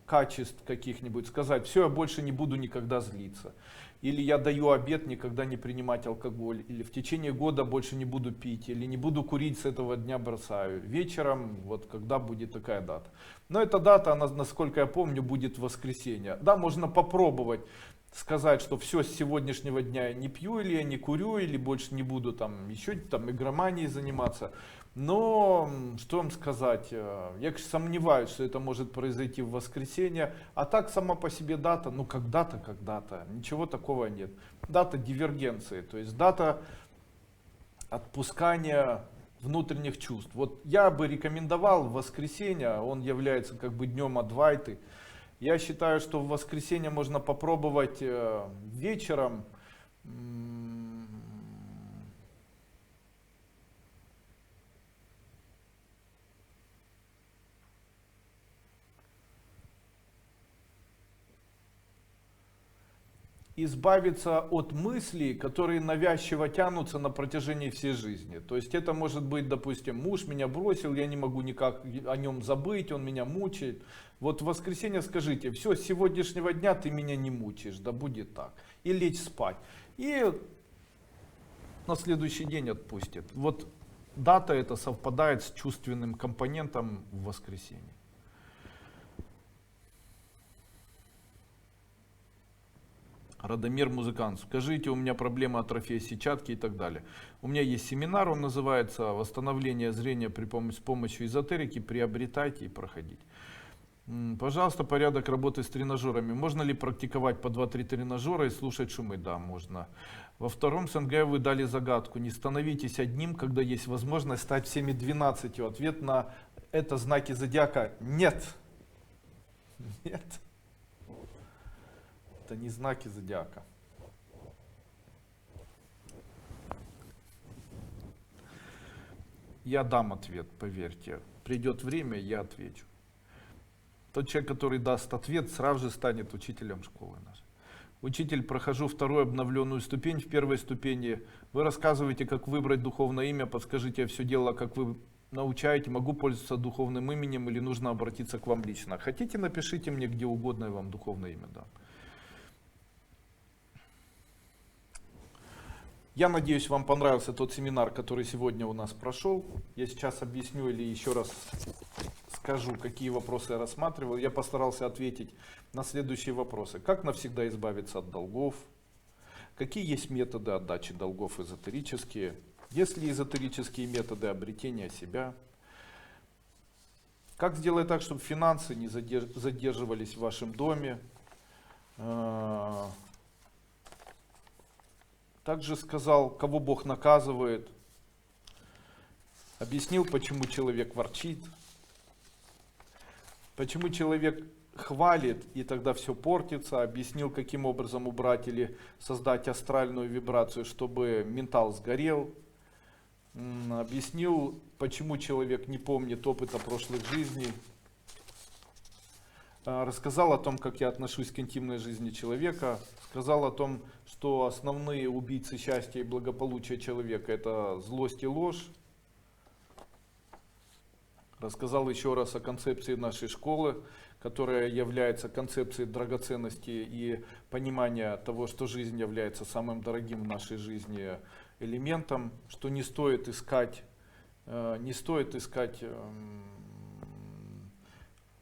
качеств каких-нибудь. Сказать, все, я больше не буду никогда злиться. Или я даю обет никогда не принимать алкоголь. Или в течение года больше не буду пить. Или не буду курить, с этого дня бросаю. Вечером, вот когда будет такая дата. Но эта дата, она, насколько я помню, будет в воскресенье. Да, можно попробовать сказать, что все, с сегодняшнего дня я не пью, или я не курю, или больше не буду там еще там игроманией заниматься. Но, что вам сказать, я сомневаюсь, что это может произойти в воскресенье. А так сама по себе дата, ну когда-то, ничего такого нет. Дата дивергенции, то есть дата отпускания внутренних чувств. Вот я бы рекомендовал в воскресенье, он является как бы днем Адвайты. Я считаю, что в воскресенье можно попробовать вечером избавиться от мыслей, которые навязчиво тянутся на протяжении всей жизни. То есть это может быть, допустим, муж меня бросил, я не могу никак о нем забыть, он меня мучает. Вот в воскресенье скажите, все, с сегодняшнего дня ты меня не мучаешь, да будет так. И лечь спать. И на следующий день отпустит. Вот дата эта совпадает с чувственным компонентом в воскресенье. Радомир Музыкант. Скажите, у меня проблема атрофии сетчатки и так далее. У меня есть семинар, он называется «Восстановление зрения с помощью эзотерики». Приобретайте и проходите. Пожалуйста, порядок работы с тренажерами. Можно ли практиковать по 2-3 тренажера и слушать шумы? Да, можно. Во втором СНГ вы дали загадку. Не становитесь одним, когда есть возможность стать всеми 12. Ответ на это знаки зодиака – нет. Нет. Это не знаки зодиака. Я дам ответ, поверьте. Придет время, я отвечу. Тот человек, который даст ответ, сразу же станет учителем школы нашей. Учитель, прохожу вторую обновленную ступень. В первой ступени вы рассказываете, как выбрать духовное имя. Подскажите, я все делала, как вы научаете. Могу пользоваться духовным именем или нужно обратиться к вам лично? Хотите, напишите мне где угодно, я вам духовное имя дам. Я надеюсь, вам понравился тот семинар, который сегодня у нас прошел. Я сейчас объясню или еще раз скажу, какие вопросы я рассматривал. Я постарался ответить на следующие вопросы. Как навсегда избавиться от долгов? Какие есть методы отдачи долгов эзотерические? Есть ли эзотерические методы обретения себя? Как сделать так, чтобы финансы не задерживались в вашем доме? Также сказал, кого Бог наказывает. Объяснил, почему человек ворчит. Почему человек хвалит, и тогда все портится. Объяснил, каким образом убрать или создать астральную вибрацию, чтобы ментал сгорел. Объяснил, почему человек не помнит опыта прошлых жизней. Рассказал о том, как я отношусь к интимной жизни человека. Сказал о том, что основные убийцы счастья и благополучия человека — это злость и ложь. Рассказал еще раз о концепции нашей школы, которая является концепцией драгоценности и понимания того, что жизнь является самым дорогим в нашей жизни элементом, что не стоит искать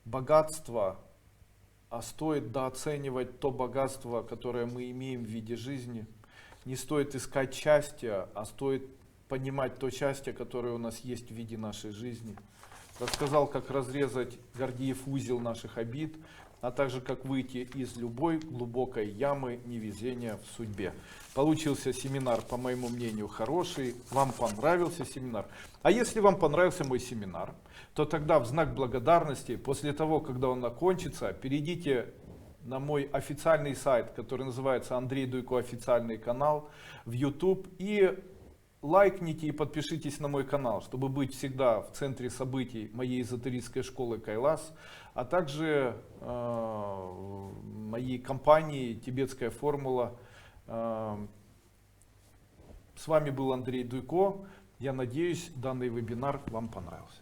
богатство, а стоит дооценивать то богатство, которое мы имеем в виде жизни. Не стоит искать счастья, а стоит понимать то счастье, которое у нас есть в виде нашей жизни. Рассказал, как разрезать Гордиев узел наших обид, а также как выйти из любой глубокой ямы невезения в судьбе. Получился семинар, по моему мнению, хороший. Вам понравился семинар. А если вам понравился мой семинар, то тогда в знак благодарности, после того, когда он окончится, перейдите на мой официальный сайт, который называется Андрей Дуйко официальный канал в YouTube, и лайкните и подпишитесь на мой канал, чтобы быть всегда в центре событий моей эзотерической школы Кайлас, а также моей компании «Тибетская формула». С вами был Андрей Дуйко. Я надеюсь, данный вебинар вам понравился.